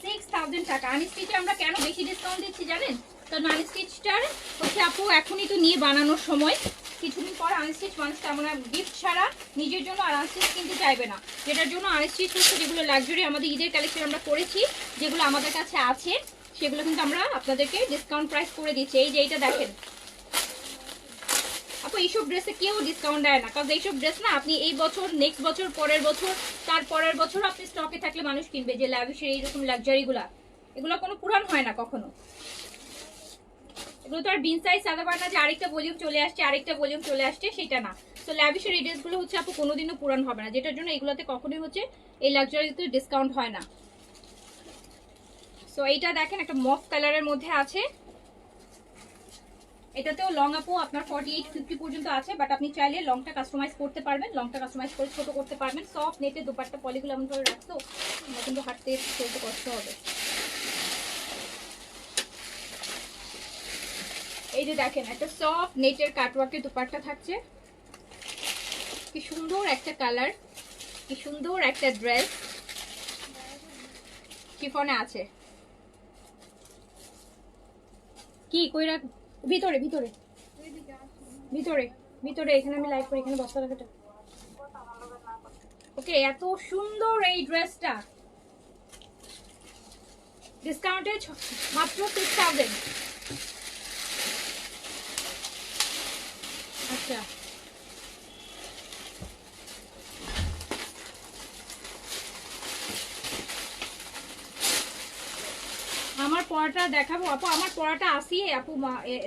6000 টাকা। আনস্টিচে আমরা কেন বেশি ডিসকাউন্ট দিচ্ছি জানেন? কারণ আনস্টিচটার হচ্ছে আপু এখনই তো নিয়ে বানানোর সময়, কিছুদিন পর আনস্টিচ মানুষ তেমন গিফট ছাড়া নিজের জন্য আর আনস্টিচ কিনতে চাইবে না। যেটার জন্য আনস্টিচ হচ্ছে যেগুলো লাক্সারি আমাদের ঈদের কালেকশন আমরা করেছি, যেগুলো আমাদের কাছে আছে, সেগুলো কিন্তু আমরা আপনাদেরকে ডিসকাউন্ট প্রাইস করে দিচ্ছি। এই যে এইটা দেখেন আপু, এইসব ড্রেসে কেউ ডিসকাউন্ট দেয় না, কারণ এইসব ড্রেস না আপনি এই বছর, নেক্সট বছর, পরের বছর, তার পরের বছর আপনি স্টকে থাকলে মানুষ কিনবে। যে ল্যাভিশের এইরকম লাক্সারিগুলা, এগুলো কোনো পুরান হয় না কখনো। এগুলো তো আর বিন সাইজ সাদাবার না যে আরেকটা ভলিউম চলে আসছে, আরেকটা ভলিউম চলে আসছে, সেটা না। তো ল্যাভিশের এই ড্রেসগুলো হচ্ছে আপু কোনোদিনও পুরান হবে না, যেটার জন্য এগুলোতে কখনোই হচ্ছে এই লাক্সারিতে ডিসকাউন্ট হয় না। সো এইটা দেখেন একটা মফ কালারের মধ্যে আছে, এটাতেও লং আপু আপনার 48-50 পর্যন্ত আছে, বাট আপনি চাইলে লংটা কাস্টমাইজ করতে পারবেন, লংটা কাস্টমাইজ করে ছোট করতে পারবেন। সফট নেটের দুপাট্টা, পলিগুলো এমন করে রাখতো আমরা কিন্তু হাঁটতে চলতে কষ্ট হবে। এই যে দেখেন একটা সফট নেটের কাটওয়ার্কের দুপাট্টা থাকছে, কি সুন্দর একটা কালার, কি সুন্দর একটা ড্রেস, শিফনে আছে। কি কই রাখ, ভিতরে ভিতরে ভিতরে ভিতরে, এখানে আমি লাইভ করি, এখানে বস্তা রাখাটা। ওকে, এত সুন্দর এই ড্রেসটা ডিসকাউন্টে মাত্র 6000। আচ্ছা, আমার পরাটা দেখাবো আপু, আমার পরাটা আসি আপু,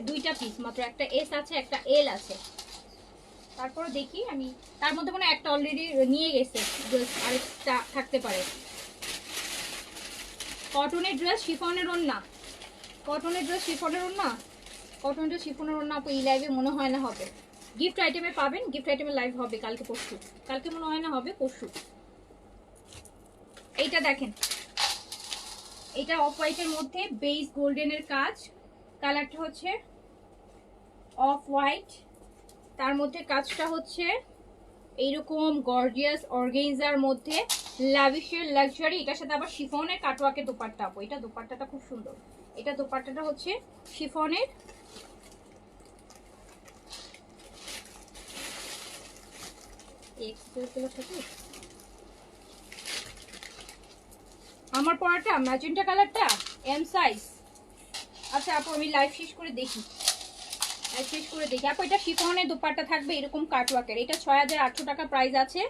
দুইটা পিস মাত্র, একটা এস আছে, একটা এল আছে। তারপর দেখি আমি, তার মধ্যে মনে একটা অলরেডি নিয়ে গেছে, আরেকটা থাকতে পারে। কটনের ড্রেস, শিফনের ওড়না, কটনের ড্রেস, শিফনের ওড়না, কটনের ড্রেস, শিফনের ওড়না আপু এই লাইভে মনে হয় না হবে। গিফট আইটেমে পাবেন, গিফট আইটেমের লাইভ হবে কালকে পরশু, কালকে মনে হয় না হবে, পরশু। এইটা দেখেন, এটা অফ হোয়াইটের মধ্যে বেস গোল্ডেনের কাজ, কালারটা হচ্ছে অফ হোয়াইট, তার মধ্যে কাজটা হচ্ছে এইরকম গর্জিয়াস অর্গেনজার মধ্যে লাভিশের লাক্সারি। এটার সাথে আবার শিফনের কাটওয়ার্কের দোপাট্টা আপু, এটা দোপাট্টাটা খুব সুন্দর। এটা দোপাট্টাটা হচ্ছে শিফনের, আমার পরাটা ম্যাজেন্টা কালারটা এম সাইজ। আচ্ছা আপু আমি লাইভ শেষ করে দেখি, শেষ করে দেখি আপু। এটা শিফনের দোপাট্টা থাকবে এরকম কাটওয়ার্কের, এটা 6800 টাকা প্রাইস আছে,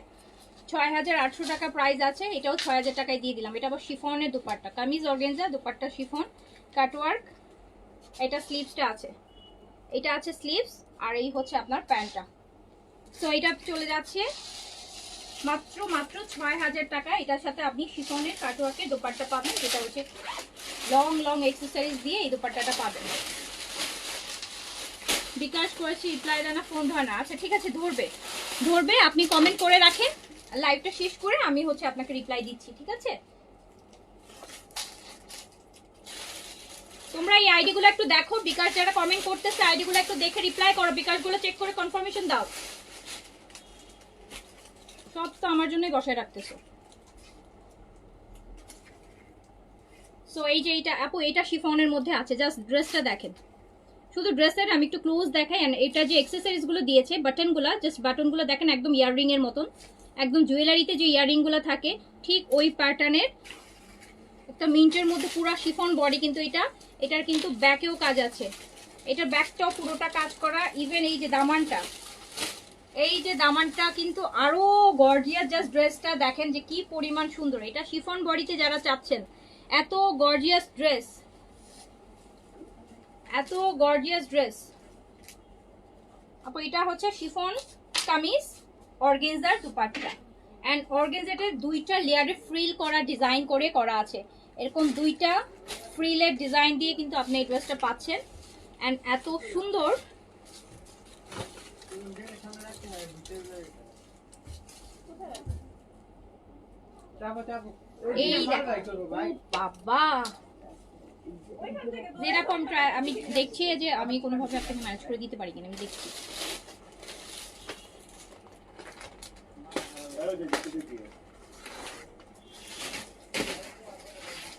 6800 টাকা প্রাইস আছে, এটাও 6000 টাকায় দিয়ে দিলাম। এটা আবার শিফনের dupatta, kameez organza, dupatta chiffon cutwork. এটা স্লিভসটা আছে, এটা আছে স্লিভস, আর এই হচ্ছে আপনার প্যান্টটা। সো এটা চলে যাচ্ছে মাত্র 6000 টাকা। এটার সাথে আপনি শিফনের কাটওয়ার্কের দোপাট্টা পাবেন, যেটা হচ্ছে লং লং এক্সেসরিজ দিয়ে এই দোপাট্টাটা পাবেন। বিকাশ করেছি, রিপ্লাই দেয় না, ফোন ধরে না। আচ্ছা ঠিক আছে, ধরবে ধরবে, আপনি কমেন্ট করে রাখেন, লাইভটা শেষ করে আমি হচ্ছে আপনাকে রিপ্লাই দিচ্ছি, ঠিক আছে? তোমরা এই আইডিগুলো একটু দেখো, বিকাশ যারা কমেন্ট করতেছে আইডিগুলো একটু দেখে রিপ্লাই করো, বিকাশগুলো চেক করে কনফার্মেশন দাও। সব তো আমার জন্যই বসায় রাখতেছো। সো এই যে এইটা আপু, এটা শিফনের মধ্যে আছে, জাস্ট ড্রেসটা দেখেন, শুধু ড্রেসের আমি একটু ক্লোজ দেখাই। এটা যে অ্যাকসেসরিজ গুলো দিয়েছে, বাটনগুলো, জাস্ট বাটনগুলো দেখেন একদম ইয়াররিং এর মতন, একদম জুয়েলারিতে যে ইয়াররিং গুলো থাকে ঠিক ওই প্যাটার্নের, একটা মিন্টের মধ্যে পুরো শিফন বডি। কিন্তু এটার কিন্তু ব্যাকেও কাজ আছে, এটার ব্যাকটাও পুরোটা কাজ করা। ইভেন এই যে দামানটা, এই যে দামানটা কিন্তু আরো গর্জিয়াস, জাস্ট ড্রেসটা দেখেন যে কি পরিমাণ সুন্দর। এটা শিফন বডিতে যারা চাচ্ছেন এত গর্জিয়াস ড্রেস, এত গর্জিয়াস ড্রেস আপু, এটা হচ্ছে শিফন কামিজ, অর্গেনজার দুপাট্টা এন্ড অর্গেনজাটের দুইটা লেয়ারে ফ্রিল করা ডিজাইন করে করা আছে। এরকম দুইটা ফ্রিলের ডিজাইন দিয়ে কিন্তু আপনি এই ড্রেসটা পাচ্ছেন এন্ড এত সুন্দর। এই দেখো, বাবা যেরকম আমি দেখছি যে আমি কোনোভাবে আপনাকে ম্যানেজ করে দিতে পারি কিনা, আমি দেখছি।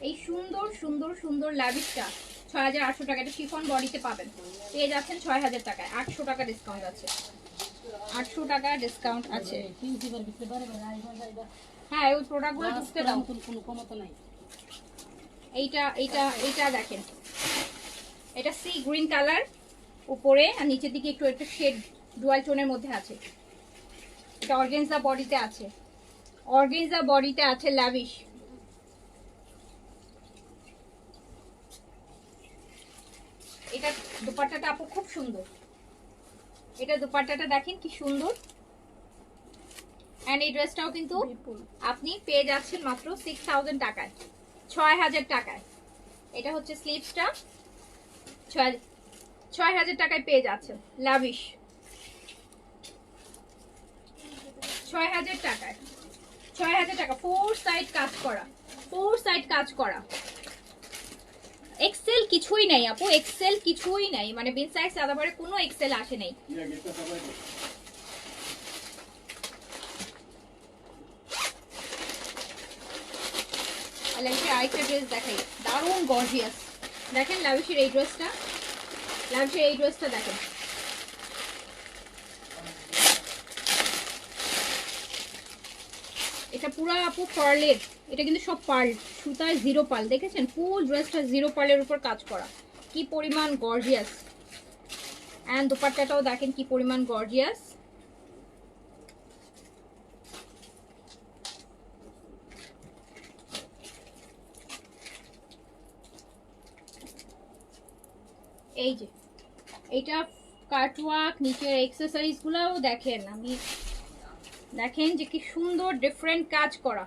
এই সুন্দর সুন্দর সুন্দর ল্যাভিশটা 6800 টাকা, এটা শিফন বডিতে পাবেন, পেয়ে যাচ্ছেন 6000 টাকায়। 800 টাকা ডিসকাউন্ট আছে, 800 টাকা ডিসকাউন্ট আছে। হ্যাঁ, ওই প্রোডাক্টগুলো ঢুকতে দাও, কোনো ক্ষমতা নাই। এইটা এইটা এইটা দেখেন, এটা সি গ্রিন কালার উপরে আর নিচের দিকে একটু একটু শেড ডুয়াল টোনের মধ্যে আছে। এটা অর্গানজা বডিতে আছে, অর্গানজা বডিতে আছে ল্যাভিশ। এটা দুপাট্টাটা আপু খুব সুন্দর, এটা দুপাট্টাটা দেখেন কি সুন্দর। এন্ড এই ড্রেসটাও কিন্তু আপনি পেয়ে যাচ্ছেন মাত্র 6000 টাকায়, 6000 টাকায়। এটা হচ্ছে স্লিভসটা, 6000 টাকায় পেয়ে যাচ্ছেন লাভিশ, 6000 টাকায়, 6000 টাকা। 4 সাইড কাজ করা, 4 সাইড কাজ করা। এক্সেল কিছুই নাই আপু, এক্সেল কিছুই নাই, মানে বিন সাইজ আলাদাভাবে কোনো এক্সেল আসে নাই। লাভিশের আরেকটা ড্রেস দেখাই, দারুণ গর্জিয়াস। দেখেন লাভিশের এই ড্রেসটা, লাভিশের এই ড্রেসটা দেখেন, এটা পুরো আপু পার্লের, এটা কিন্তু সব পার্ল, সুতায় জিরো পার্ল, দেখেছেন ফুল ড্রেসটা জিরো পার্লের উপর কাজ করা, কি পরিমাণ গর্জিয়াস। এন্ড দুপাট্টাটাও দেখেন কি পরিমাণ গর্জিয়াস। এই যে এইটা কাটওয়ার্ক, নিচের এক্সেসরিজ গুলাও দেখেন, আমি দেখেন যে কি সুন্দর ডিফারেন্ট কাজ করা।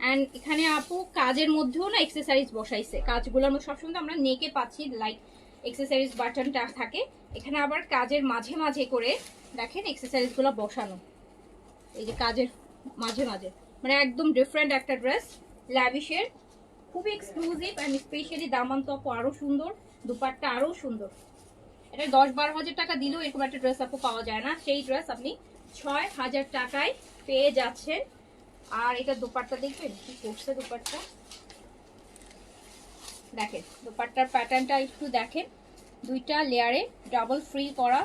এন্ড এখানে আপু কাজের মধ্যেও না এক্সেসরিজ বসাইছে, কাজগুলোর মধ্যে সবসময় আমরা নেকে পাচ্ছি লাইক এক্সেসরিজ বাটনটা থাকে, এখানে আবার কাজের মাঝে মাঝে করে দেখেন এক্সেসরিজ গুলো বসানো, এই যে কাজের মাঝে মাঝে, মানে একদম ডিফারেন্ট একটা ড্রেস ল্যাভিশের, খুবই এক্সক্লুসিভ এন্ড স্পেশালি দামান তো আপু আরো সুন্দর, দুপাট্টা আরো সুন্দর। এটা 10-12 হাজার টাকা দিলেও এরকম একটা ড্রেস আপু পাওয়া যায় না, সেই ড্রেস আপনি 6000 টাকায় পেয়ে যাচ্ছেন। আর এটা দুপাট্টা দেখবেন কি করছে, দুপাট্টা দেখেন, দুপাট্টার প্যাটার্নটা একটু দেখেন, দুইটা লেয়ারে ডাবল ফ্রি করা,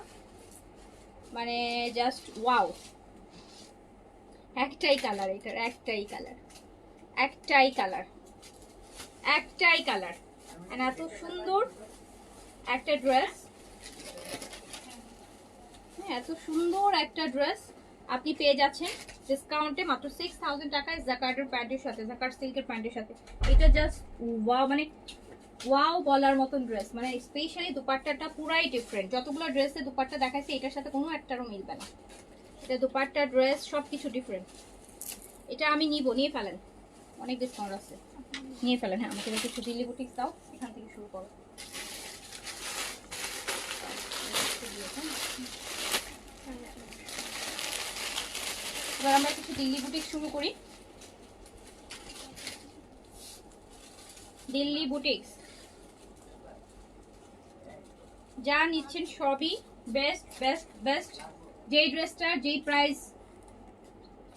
মানে জাস্ট ওয়াও। একটাই কালার, এটার একটাই কালার, একটাই কালার, একটাই কালার। এত সুন্দর একটা ড্রেস, এত সুন্দর একটা ড্রেস আপনি পেয়ে যাচ্ছেন ডিসকাউন্টে মাত্র 6000 টাকায়, জাকার্টের প্যান্টের সাথে, জাকার্ট সিল্কের প্যান্টের সাথে। এটা জাস্ট ওয়াও, মানে ওয়াও বলার মতন ড্রেস, মানে স্পেশালি দুপাট্টাটা পুরাই ডিফারেন্ট। যতগুলো ড্রেসে দুপাট্টা দেখাইছে এটার সাথে কোনো একটারও মিলবে না, এটা দুপাট্টা ড্রেস সবকিছু ডিফারেন্ট। এটা আমি নিয়ে ফেলেন, অনেক ডিসকাউন্ট আছে, নিয়ে ফেলেন। হ্যাঁ, আমাকে কিছু দিল্লি বুটিক্স দাও, এখান থেকে শুরু করো। এবার আমরা কিছু দিল্লি বুটিক শুরু করি। দিল্লি বুটিক্স যা নিচ্ছেন সবই বেস্ট বেস্ট বেস্ট। যেই ড্রেসটা যেই প্রাইস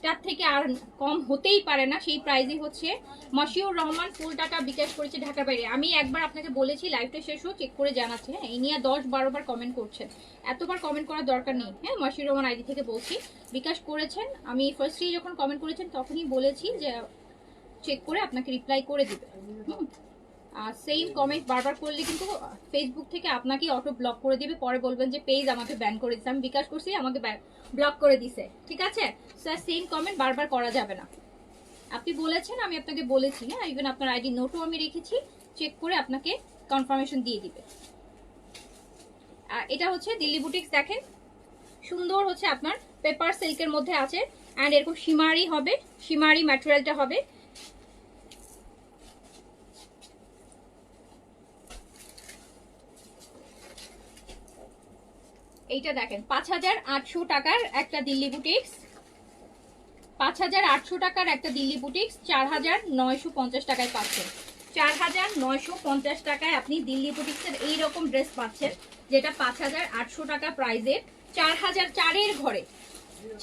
তার থেকে আর কম হতেই পারে না, সেই প্রাইসই হচ্ছে। মশিউর রহমান ফুল টাকা বিকাশ করেছে ঢাকার বাইরে। আমি একবার আপনাকে বলেছি, লাইভটা শেষ হোক চেক করে জানাচ্ছে। হ্যাঁ, এই নিয়ে 10-12 বার কমেন্ট করছেন, এতবার কমেন্ট করার দরকার নেই। হ্যাঁ, মশিউর রহমান আইডি থেকে বলছি, বিকাশ করেছেন। আমি ফার্স্টে যখন কমেন্ট করেছেন তখনই বলেছি যে চেক করে আপনাকে রিপ্লাই করে দিবে। আর সেম কমেন্ট বারবার করলে কিন্তু ফেসবুক থেকে আপনাকে অটো ব্লক করে দিবে, পরে বলবেন যে পেজ আমাকে ব্যান করে দিচ্ছে, আমি বিকাশ করছি আমাকে ব্লক করে দিছে, ঠিক আছে? স্যার সেম কমেন্ট বারবার করা যাবে না। আপনি বলেছেন, আমি আপনাকে বলেছি, হ্যাঁ, ইভেন আপনার আইডি নোটও আমি রেখেছি, চেক করে আপনাকে কনফার্মেশন দিয়ে দিবে। আর এটা হচ্ছে দিল্লি বুটিক্স, দেখেন সুন্দর হচ্ছে আপনার পেপার সিল্কের মধ্যে আছে, অ্যান্ড এরকম শিমারি হবে, শিমারি ম্যাটেরিয়ালটা হবে। এইটা দেখেন 5800 টাকার একটা দিল্লি বুটিক্স, 5800 টাকার একটা দিল্লি বুটিক্স 4950 টাকায় পাচ্ছেন। 4950 টাকায় আপনি দিল্লি বুটিক্সের এইরকম ড্রেস পাচ্ছেন, যেটা 5800 টাকা প্রাইসের। 4004-এর ঘরে,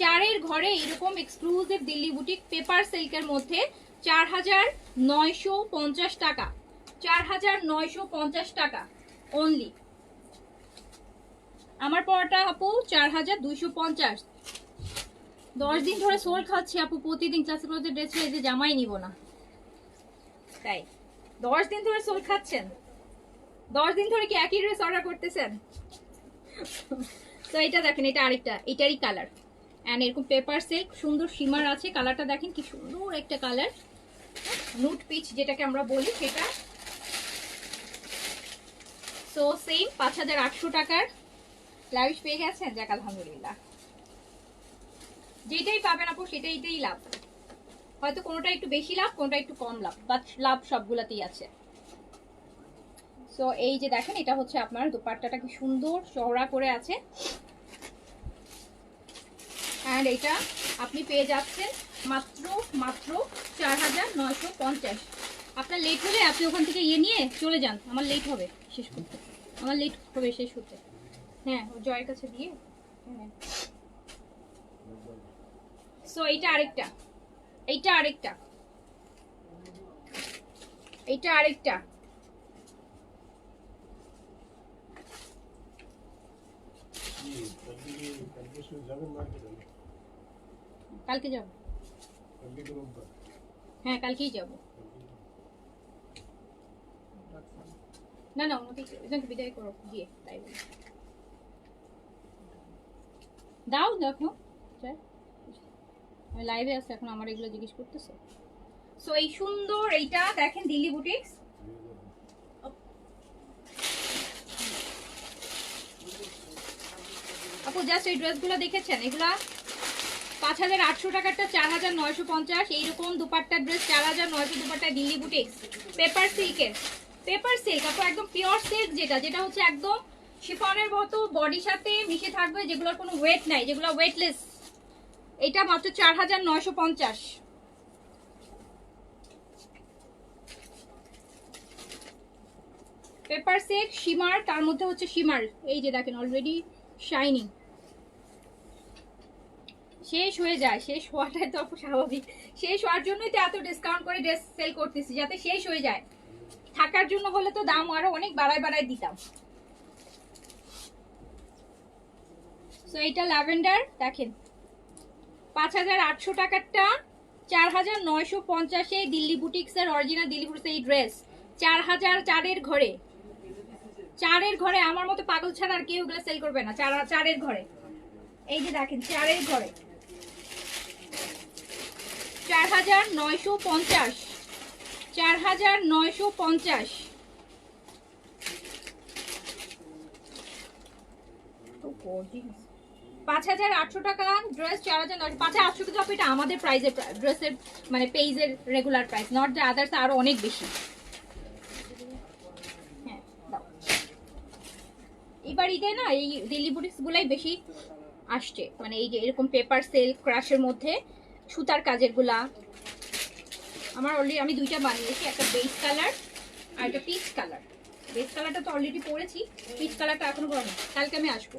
4-এর ঘরে এরকম এক্সক্লুসিভ দিল্লি বুটিক পেপার সিল্কের মধ্যে 4950 টাকা, 4950 টাকা অনলি। আমার পড়াটা আপু 4250। 10 দিন ধরে সোল খাচ্ছি আপু, প্রতিদিন ক্লাসের মধ্যে ড্রেস ছেড়ে যে জামাই নিব না, তাই 10 দিন ধরে সোল খাচ্ছেন, 10 দিন ধরে কি একই ড্রেস অর্ডার করতেছেন? তো এটা দেখেন, এটা আরেকটা, এটারই কালার, এন্ড এরকম পেপার সিল্ক সুন্দর শিমার আছে, কালারটা দেখেন কি সুন্দর একটা কালার, নুট পিচ যেটাকে আমরা বলি সেটা। সো সেম 5800 টাকার লাইভ পেয়ে গেছেন, যাক আলহামদুলিল্লাহ। যেটাই পাবেন আপু সেটাইতেই লাভ, হয়তো কোনোটা একটু বেশি লাভ, কোনোটা একটু কম লাভ, বাট লাভ সবগুলাতেই আছে। সো এই যে দেখেন, এটা হচ্ছে আপনার দোপাট্টাটা কি সুন্দর চওড়া করে আছে, অ্যান্ড এটা আপনি পেয়ে যাচ্ছেন মাত্র মাত্র 4950। আপনার লেট হলে আপনি ওখান থেকে ইয়ে নিয়ে চলে যান, আমার লেট হবে শেষ করতে, আমার লেট হবে শেষ হতে। হ্যাঁ, জয়ের কাছে দিয়ে। হ্যাঁ, সো এইটা আরেকটা, এইটা আরেকটা, এইটা আরেকটা। কালকে যাব, হ্যাঁ কালকেই যাব। না না, ওনাকে বিদায় করো গিয়ে, তাই বলি। দাও দেখো, আমি লাইভে আছে এখন, আমার এগুলো জিজ্ঞেস করতেছে। সো এই সুন্দর এইটা দেখেন দিল্লি বুটিক্স, আপু জাস্ট এই ড্রেসগুলো দেখেছেন, এগুলা 5800 টাকারটা 4950, এইরকম দুপাট্টার dress 4900 dupatta Delhi boutiques paper সিল্কের, পেপার সিল্ক আপু একদম পিওর সিল্ক, যেটা যেটা হচ্ছে একদম শিফনের মতো বডির সাথে মিশে থাকবে, যেগুলোর কোনো ওয়েট নাই, যেগুলো ওয়েটলেস। এটা মাত্র 4950। পেপার সিল্ক শিমার, তার মধ্যে হচ্ছে শিমার, এই যে দেখেন অলরেডি শাইনিং। শেষ হয়ে যায়, শেষ হওয়াটাই তো স্বাভাবিক, শেষ হওয়ার জন্যই তো এত ডিসকাউন্ট করে ড্রেস সেল করতেছি, যাতে শেষ হয়ে যায়। থাকার জন্য হলে তো দাম আরো অনেক বাড়ায় বাড়ায় দিতাম। সো এইটা ল্যাভেন্ডার দেখেন, 5800 টাকারটা 4950 দিল্লি বুটিক্সের অরিজিনাল দিল্লি বুটিক্সের এই ড্রেস 4004-এর ঘরে, 4-এর ঘরে আমার মতো পাগল ছাড়া আর কেউ এগুলো সেল করবে না। 4-এর ঘরে, এই যে দেখেন 4-এর ঘরে 4950, 4950। তো গর্জিয়াস, 5800 টাকা ড্রেস 4900, 5800 কিন্তু আপু এটা আমাদের প্রাইসের ড্রেসের, মানে পেজের regular price, not the others, আরো অনেক বেশি। হ্যাঁ দাও, এবার ঈদে না এই দিল্লি বুটিক্স গুলাই বেশি আসছে, মানে এই যে এরকম পেপার সিল্ক ক্রাশের মধ্যে সুতার কাজের গুলা। আমার অলরেডি আমি দুইটা বানিয়েছি, একটা বেস কালার আর একটা পিচ কালার। বেস কালারটা তো অলরেডি পরেছি, পিচ কালারটা এখনো পরে, কালকে আমি আসবো।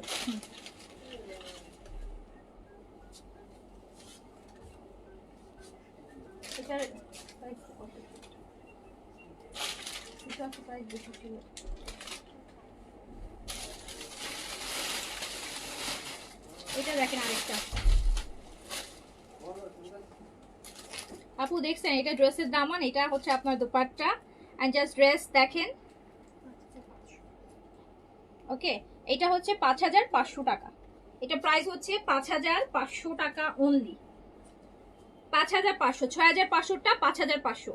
এটা দেখেন আরেকটা আপু, দেখছেন এটা ড্রেসের দামান, এটা হচ্ছে আপনার দোপাট্টা, অ্যান্ড জাস্ট ড্রেস দেখেন। ওকে, এটা হচ্ছে 5,500 টাকা। এটা প্রাইস হচ্ছে 5,500 টাকা অনলি। 5,500, 6,500টা 5,500।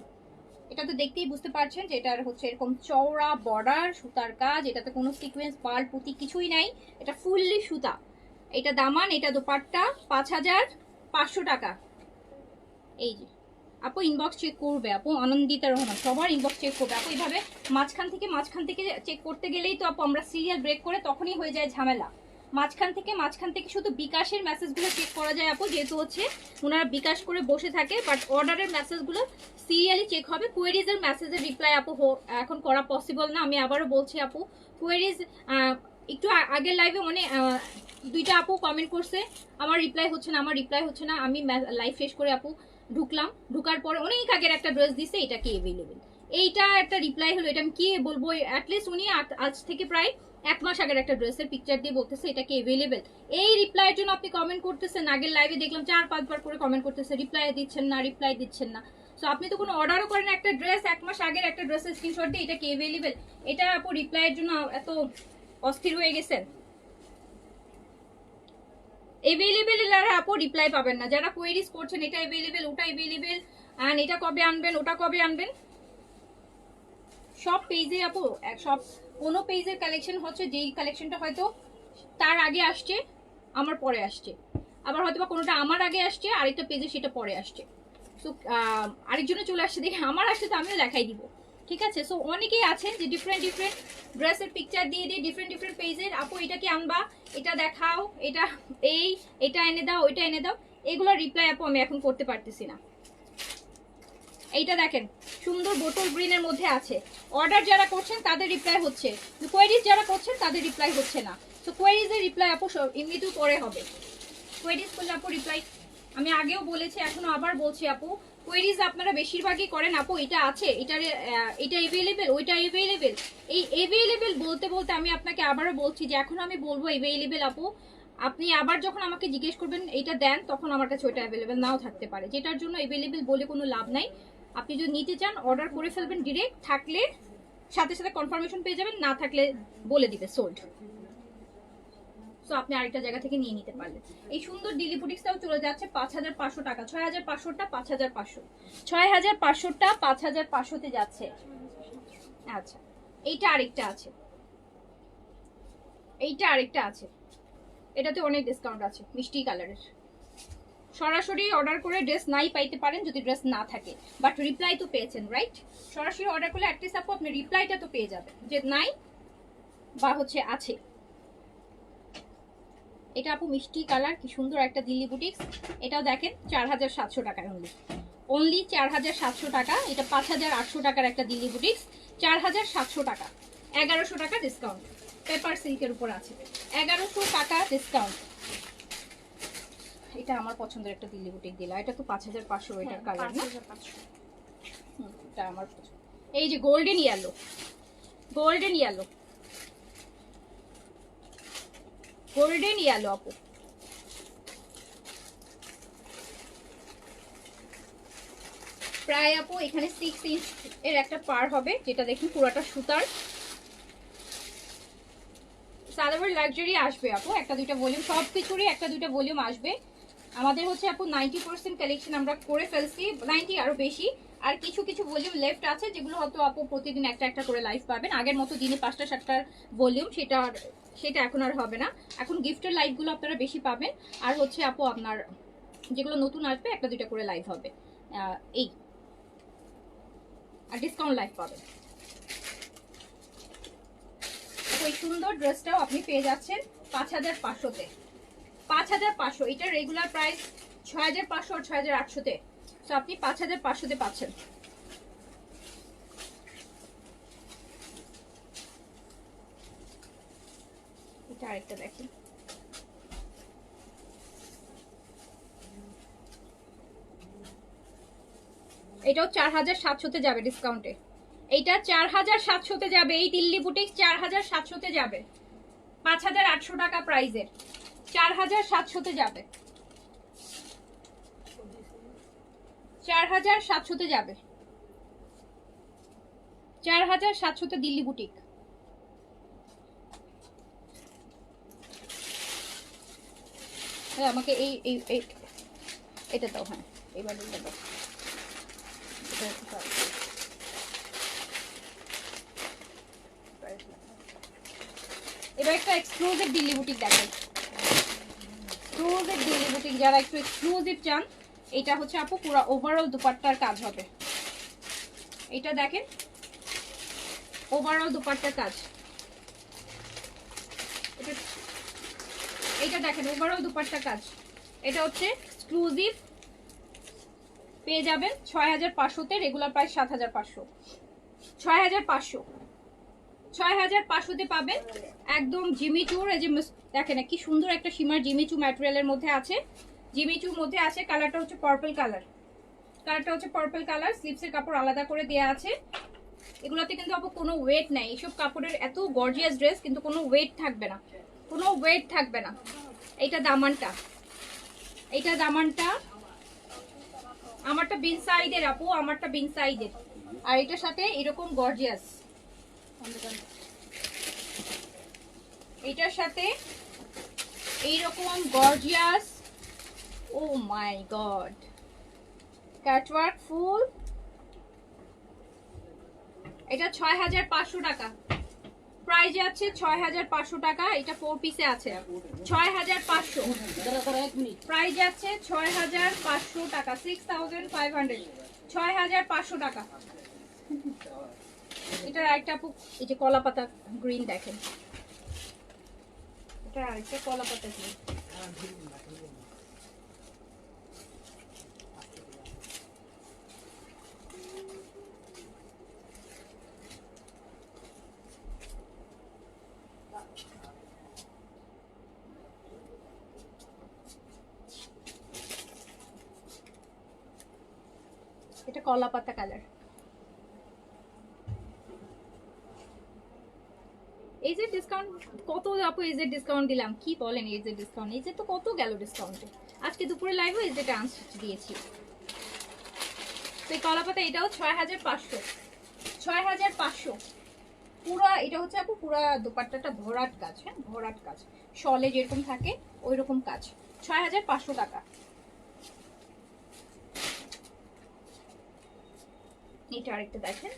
এটা তো দেখতেই বুঝতে পারছেন যে এটার হচ্ছে এরকম চওড়া বর্ডার, সুতার কাজ, এটাতে কোনো সিকোয়েন্স পাল পুঁতি কিছুই নাই, এটা ফুললি সুতা। এটা দামান, এটা দোপাট্টা, 5,500 টাকা। এই যে আপু ইনবক্স চেক করবে, আপু আনন্দিতা রহমান সবার ইনবক্স চেক করবে আপু। এইভাবে মাঝখান থেকে চেক করতে গেলেই তো আপু আমরা সিরিয়াল ব্রেক করে তখনই হয়ে যায় ঝামেলা। মাঝখান থেকে শুধু বিকাশের মেসেজগুলো চেক করা যায় আপু, যেহেতু হচ্ছে ওনারা বিকাশ করে বসে থাকে, বাট অর্ডারের মেসেজগুলো সিরিয়ালি চেক হবে। কোয়েরিজের মেসেজের রিপ্লাই আপু এখন করা পসিবল না। আমি আবারও বলছি আপু, কোয়েরিজ একটু আগের লাইভে অনেক দুইটা আপু কমেন্ট করছে আমার রিপ্লাই হচ্ছে না। আমি লাইভ শেষ করে আপু ঢুকলাম, ঢুকার পরে অনেক আগের একটা ড্রেস দিছে, এটা কি অ্যাভেলেবেল, এইটা একটা রিপ্লাই হলো। এটা আমি কি বলবো, অ্যাটলিস্ট উনি আজ থেকে প্রায় 1 মাস আগের একটা ড্রেসের পিকচার দিয়ে বলতেছে এটা কি অ্যাভেলেবেল। এই রিপ্লাইয়ের জন্য আপনি কমেন্ট করতেছেন, আগের লাইভে দেখলাম 4-5 বার করে কমেন্ট করতেছে, রিপ্লাই দিচ্ছেন না। সো আপনি তো কোনো অর্ডারও করেন, একটা ড্রেস 1 মাস আগের একটা ড্রেসের স্ক্রিনশট দিয়ে এটা কি অ্যাভেলেবেল, এটা আপু রিপ্লাইয়ের জন্য এত অস্থির হয়ে গেছেন। অ্যাভেলেবেল এরা আপু রিপ্লাই পাবেন না। যারা কোয়েরিজ করছেন এটা অ্যাভেলেবেল, ওটা অ্যাভেলেবেল, অ্যান্ড এটা কবে আনবেন, ওটা কবে আনবেন, সব পেজে আপু সব কোনো পেজের কালেকশন হচ্ছে যেই কালেকশনটা হয়তো তার আগে আসছে আমার পরে আসছে, আবার হয়তো বা কোনোটা আমার আগে আসছে আরেকটা পেজে সেটা পরে আসছে। সো আরেকজনে চলে আসছে দেখে আমার আসছে তো আমিও দেখাই দিব, ঠিক আছে। সো অনেকেই আছেন যে ডিফারেন্ট ড্রেসের পিকচার দিয়ে ডিফারেন্ট পেজের, আপু এটা কি আনবা, এটা দেখাও, এটা এনে দাও, ওইটা এনে দাও, এগুলো রিপ্লাই আপু আমি এখন করতে পারতেছি না। এইটা দেখেন সুন্দর বোতল গ্রিনের মধ্যে আছে, অর্ডার যারা করছেন তাদের রিপ্লাই হচ্ছে, কোয়েরিজ যারা করছেন তাদের রিপ্লাই হচ্ছে না। সো কোয়েরিজের রিপ্লাই আপু এমনিতেও পরে হবে, কোয়েরিজ করলে আপু রিপ্লাই, আমি আগেও বলেছি এখনো আবার বলছি আপু, কোয়েরিজ আপনারা বেশিরভাগই করেন আপু এটা আছে, এটা অ্যাভেলেবেল, ওইটা অ্যাভেলেবেল। এই অ্যাভেলেবেল বলতে বলতে আমি আপনাকে আবারও বলছি যে এখন আমি বলবো অ্যাভেলেবেল আপু, আপনি আবার যখন আমাকে জিজ্ঞেস করবেন এটা দেন, তখন আমার কাছে ওইটা অ্যাভেলেবেল নাও থাকতে পারে, যেটার জন্য অ্যাভেলেবেল বলে কোনো লাভ নাই। আপনি যদি নিতে চান অর্ডার করে ফেলবেন, ডিরেক্ট থাকলে সাথে সাথে কনফার্মেশন পেয়ে যাবেন, না থাকলে বলে দিবে সোল্ড। সো আপনি আরেকটা জায়গা থেকে নিয়ে নিতে পারলেন। এই সুন্দর দিল্লি বুটিক্সটাও চলে যাচ্ছে 5,500 টাকা, 6,500টা 5,500, 6,500টা 5,500তে যাচ্ছে। আচ্ছা এইটা আরেকটা আছে, এটাতে অনেক ডিসকাউন্ট আছে, মিষ্টি কালারের। সরাসরি অর্ডার করে ড্রেস নাই পাইতে পারেন যদি ড্রেস না থাকে, বাট রিপ্লাই তো পেয়েছেন, রাইট? সরাসরি অর্ডার করলে অ্যাটলিস্ট আপু আপনি রিপ্লাইটা তো পেয়ে যাবেন যে নাই বা হচ্ছে আছে। এটা আপু মিষ্টি কালার, কি সুন্দর একটা দিল্লি বুটিক্স, এটাও দেখেন 4,700 টাকায় অনলি 4,700 টাকা। এটা 5,800 টাকার একটা দিল্লি বুটিক্স, 4,700 টাকা, 1,100 টাকা ডিসকাউন্ট, পেপার সিল্কের উপর আছে, 1,100 টাকা ডিসকাউন্ট। এটা আমার পছন্দের একটা দিল্লি বুটিক দিলা, এটা তো 5,500 এটার কালার না, এটা আমার পছন্দ। এই যে গোল্ডেন ইয়েলো আপু, প্রায় আপু এখানে 6 ইঞ্চ এর একটা পার হবে, যেটা দেখুন পুরোটা সুতার। সাদাবার লাক্সারি আসবে আপু, একটা দুইটা ভলিউম, সব কিছুরই একটা দুইটা ভলিউম আসবে। আমাদের হচ্ছে আপু 90% কালেকশন আমরা করে ফেলছি, 90 আরো বেশি, আর কিছু ভলিউম লেফট আছে যেগুলো হয়তো আপু প্রতিদিন একটা করে লাইভ পাবেন। আগের মতো দিনে 5টা-7টার ভলিউম সেটা এখন আর হবে না, এখন গিফটের লাইভগুলো আপনারা বেশি পাবেন। আর হচ্ছে আপু আপনার যেগুলো নতুন আসবে একটা দুইটা করে লাইভ হবে, এই আর ডিসকাউন্ট লাইভ পাবেন। ওই সুন্দর ড্রেসটাও আপনি পেয়ে যাচ্ছেন 5,500-তে, 5,500। এটার রেগুলার প্রাইস 6,500 আর 6,800-তে, সো আপনি 5,500-তে পাচ্ছেন। এটা আরেকটা দেখি, এটাও 4,700-তে যাবে ডিসকাউন্টে, এইটা 4,700-তে যাবে, এই দিল্লি বুটিক 4,700-তে যাবে, 5,800 টাকা প্রাইজের, 4,700-তে যাবে, 4,700-তে যাবে, 4700 দিল্লি বুটিক। আমাকে এই এই এটা দাও। হ্যাঁ এবার এটা দাও। এবার একটা এক্সক্লুসিভ দিল্লি বুটিক দেখাই। এক্সক্লুসিভ দিল্লি বুটিক, যারা একটু এক্সক্লুসিভ চান, এটা হচ্ছে আপু পুরো ওভারঅল দুপাট্টার কাজ হবে। এটা দেখেন ওভারঅল দুপাট্টার কাজ। এটা দেখেন ওভারঅল দুপাট্টার কাজ। এটা হচ্ছে এক্সক্লুসিভ, পেয়ে যাবেন 6500-তে, রেগুলার প্রাইস 7500। 6500-তে পাবেন একদম জিমিচুর। এই যে দেখেন কি সুন্দর একটা সীমার জিমিচু ম্যাটেরিয়ালের মধ্যে আছে, জিমিচুর মধ্যে আছে। কালারটা হচ্ছে পার্পল কালার, স্লিভসের কাপড় আলাদা করে দেয়া আছে। এগুলোতে কিন্তু আপু কোনো ওয়েট নাই। এইসব কাপড়ের এত গর্জিয়াস ড্রেস কিন্তু কোনো ওয়েট থাকবে না, এইটা দামানটা, আমারটা বিন সাইডের আপু, আমারটা বিন সাইডের। আর এটার সাথে এরকম গর্জিয়াস, এটার সাথে এইরকম গর্জিয়াস, ও মাই গড, ক্যাটওয়ার্ক ফুল। এটা 6500 টাকা প্রাইস যাচ্ছে, 6500 টাকা। এটা 4 পিসে আছে, 6500 প্রাইস যাচ্ছে, 6500 টাকা, 6500, 6500 টাকা। এটার আরেকটা আপু এই যে কলা পাতা গ্রিন দেখেন, এটা আরেকটা কলা পাতা গ্রিন। এটা কলা পাতা কালার। এই যে ডিসকাউন্ট কত আপু, এই যে ডিসকাউন্ট দিলাম, কি বলেন? এই যে ডিসকাউন্ট, এই যে তো কত গেল ডিসকাউন্টে। আজকে দুপুরে লাইভে এই যে ডান্স দিয়েছি। তো এই কলা পাতা এটাও 6500, 6500 পুরো। এটা হচ্ছে আপু পুরো দোপাট্টাটা ভরাট কাজ, হ্যাঁ ভরাট কাজ, শলে যেরকম থাকে ওই রকম কাজ। 6500 টাকা। এটা আরেকটা দেখেন,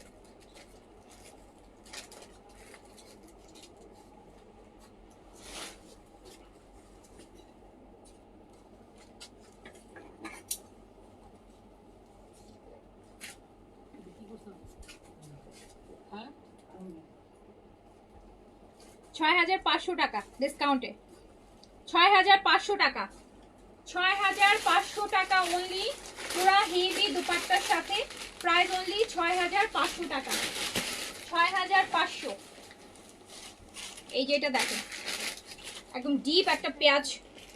হ্যাঁ 6500 টাকা ডিসকাউন্টে, 6500 টাকা, 6500 টাকা অনলি, পুরা হেভি দুপাট্টার সাথে। প্রাইস অনলি 6500 টাকা, 6500। এই যে এটা দেখেন একদম ডিপ একটা পেঁয়াজ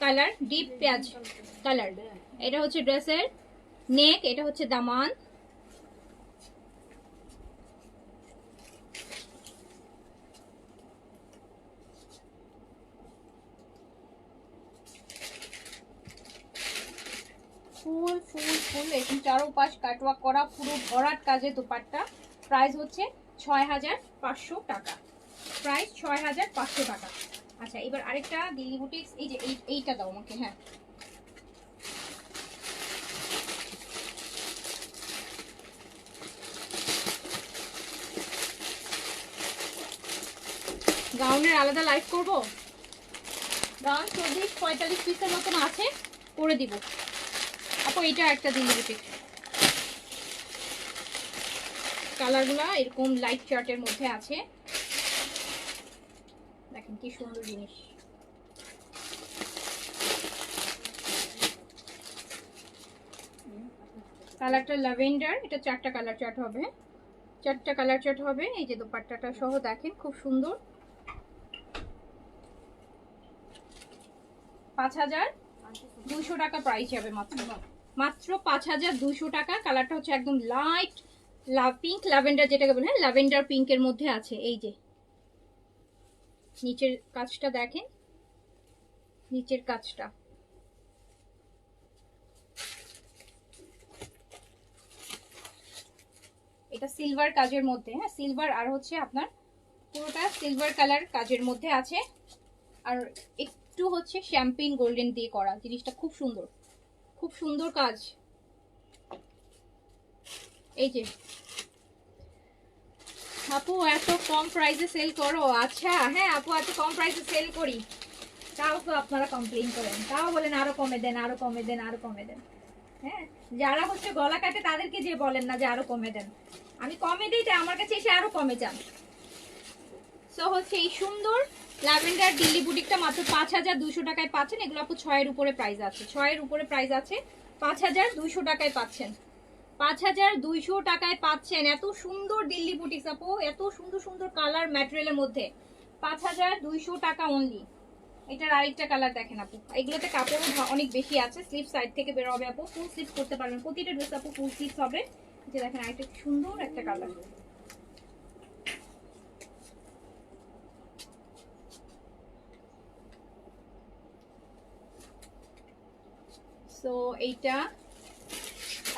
কালার, ডিপ পেঁয়াজ কালার। এটা হচ্ছে ড্রেসের নেক, এটা হচ্ছে দামান। ফুল ফুল ফুল এরকম চারোপাশ কাটওয়ার্ক করা পুরো ভরাট কাজে দুপাট্টা। প্রাইস হচ্ছে 6500 টাকা, প্রাইস 6500 টাকা। আচ্ছা এবার আরেকটা দিল্লি বুটিক্স, এই যে এইটা দাও আমাকে। হ্যাঁ গাউনের আলাদা লাইভ করবো, গাউন 40-45 পিসের মতন আছে, করে দিব আপু। এটা একটা দিল্লি বুটিক, কালারগুলো এরকম লাইট চার্টের মধ্যে আছে, দেখেন কি সুন্দর জিনিস। কালারটা ল্যাভেন্ডার, এটা 4টা কালার চার্ট হবে, 4টা কালার চার্ট হবে। এই যে দোপাট্টাটা সহ দেখেন খুব সুন্দর। 5200 টাকা প্রাইস যাবে, মাত্র মাত্র 5200 টাকা। কালারটা হচ্ছে একদম লাইট পিঙ্ক ল্যাভেন্ডার, যেটাকে বলে, হ্যাঁ ল্যাভেন্ডার পিঙ্কের মধ্যে আছে। এই যে নিচের কাজটা দেখেন, নিচের কাজটা এটা সিলভার কাজের মধ্যে, হ্যাঁ সিলভার আর হচ্ছে আপনার পুরোটা সিলভার কালার কাজের মধ্যে আছে, আর একটু হচ্ছে শ্যাম্পেন গোল্ডেন দিয়ে করা। জিনিসটা খুব সুন্দর, খুব সুন্দর কাজ। এই যে আপু এত কম প্রাইসে সেল করো? আচ্ছা হ্যাঁ আপু এত কম প্রাইসে সেল করি, তাও তো আপনারা কমপ্লেইন করেন, তাও বলেন আরো কমে দেন, আরো কমে দেন, আরো কমে দেন। হ্যাঁ, যারা হচ্ছে গলা কাটে তাদেরকে যে বলেন না যে আরো কমে দেন, আমি কমে দিই তাই আমার কাছে এসে আরো কমে যান। সো হচ্ছে এই সুন্দর ল্যাভেন্ডার দিল্লি বুটিকটা মাত্র 5200 টাকায় পাচ্ছেন। এগুলো আপু 6 এর উপরে প্রাইস আছে, 6 এর উপরে প্রাইস আছে, 5200 টাকায় পাচ্ছেন, 5200 টাকায় পাচ্ছেন। এত সুন্দর দিল্লি বুটিক্স আপু, এত সুন্দর সুন্দর কালার ম্যাটেরিয়ালের মধ্যে 5200 টাকা অনলি। এটার আরেকটা কালার দেখেন আপু, এগুলোতে কাপড় অনেক বেশি আছে, স্লিপ সাইড থেকে বের হবে আপু, ফুল স্লিপ করতে পারবেন প্রতিটা ড্রেস আপু, ফুল স্লিপ হবে। যে দেখেন আরেকটা সুন্দর একটা কালার, সো এইটা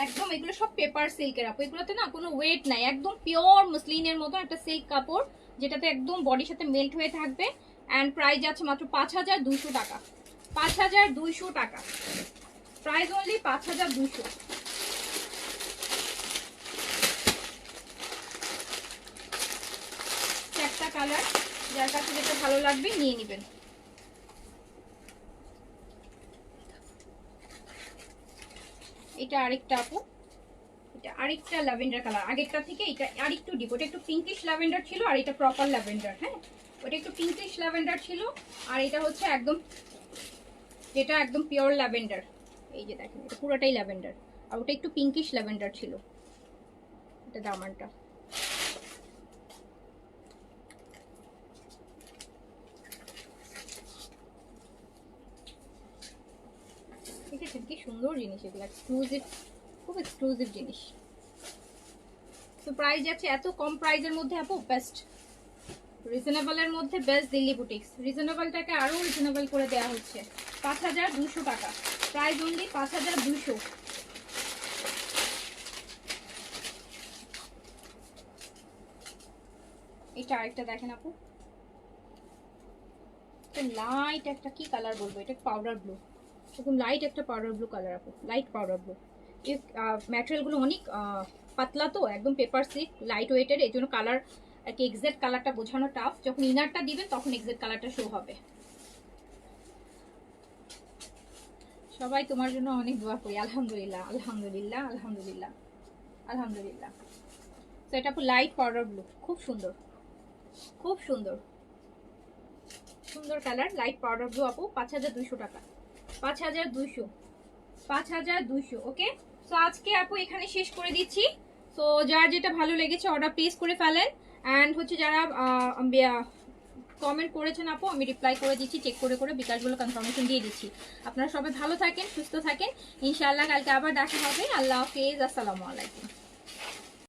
একদম, এগুলো সব পেপার সিল্কের আপু, এগুলোতে না কোনো ওয়েট নাই, একদম পিওর মসলিনের মতো একটা সিল্ক কাপড়, যেটাতে একদম বডির সাথে মেল্ট হয়ে থাকবে। অ্যান্ড প্রাইস আছে মাত্র 5200 টাকা, 5200 টাকা প্রাইস অনলি 5200। চারটা কালার, যার কাছে যেটা ভালো লাগবে নিয়ে নেবেন। এটা আরেকটা আপু, এটা আরেকটা ল্যাভেন্ডার কালার, আগেরটা থেকে এটা আরেকটু ডিপ, ওটা একটু পিঙ্কিশ ল্যাভেন্ডার ছিল আর এটা প্রপার ল্যাভেন্ডার। হ্যাঁ, ওটা একটু পিঙ্কিশ ল্যাভেন্ডার ছিল আর এটা হচ্ছে একদম, যেটা একদম পিওর ল্যাভেন্ডার। এই যে দেখেন এটা পুরোটাই ল্যাভেন্ডার, আর ওটা একটু পিঙ্কিশ ল্যাভেন্ডার ছিল। এটা দামানটা, ঠিক আছে, কি সুন্দর জিনিস এগুলো, এক্সক্লুসিভ, খুব এক্সক্লুসিভ জিনিস। তো প্রাইস যাচ্ছে এত কম প্রাইসের মধ্যে আপু, বেস্ট রিজনেবলের মধ্যে বেস্ট দিল্লি বুটিক্স। রিজনেবলটাকে আরো রিজনেবল করে দেওয়া হচ্ছে, 5200 টাকা প্রাইস অনলি, 5200। এটা আরেকটা দেখেন আপু, লাইট একটা কি কালার বলবো, এটা পাউডার ব্লু, এরকম লাইট একটা পাউডার ব্লু কালার আপু, লাইট পাউডার ব্লু। এই ম্যাটেরিয়ালগুলো অনেক পাতলা, তো একদম পেপার সিল্ক, লাইট ওয়েটের, এই জন্য কালার আর কি এক্সাক্ট কালারটা বোঝানো টাফ, যখন ইনারটা দিবেন তখন এক্সাক্ট কালারটা শো হবে। সবাই তোমার জন্য অনেক দোয়া করি, আলহামদুলিল্লাহ আলহামদুলিল্লাহ আলহামদুলিল্লাহ আলহামদুলিল্লাহ। তো এটা আপু লাইট পাউডার ব্লু, খুব সুন্দর, খুব সুন্দর, সুন্দর কালার, লাইট পাউডার ব্লু আপু, 5200 টাকা, 5200, 5200। ওকে, সো আজকে আপু এখানে শেষ করে দিচ্ছি। সো যার যেটা ভালো লেগেছে অর্ডার প্লেস করে ফেলেন। অ্যান্ড হচ্ছে যারা কমেন্ট করেছেন আপু, আমি রিপ্লাই করে দিচ্ছি, চেক করে করে বিকাশগুলো কনফার্মেশন দিয়ে দিচ্ছি। আপনারা সবাই ভালো থাকেন, সুস্থ থাকেন, ইনশাআল্লাহ কালকে আবার দেখা হবে। আল্লাহ হাফেজ, আসসালামু আলাইকুম।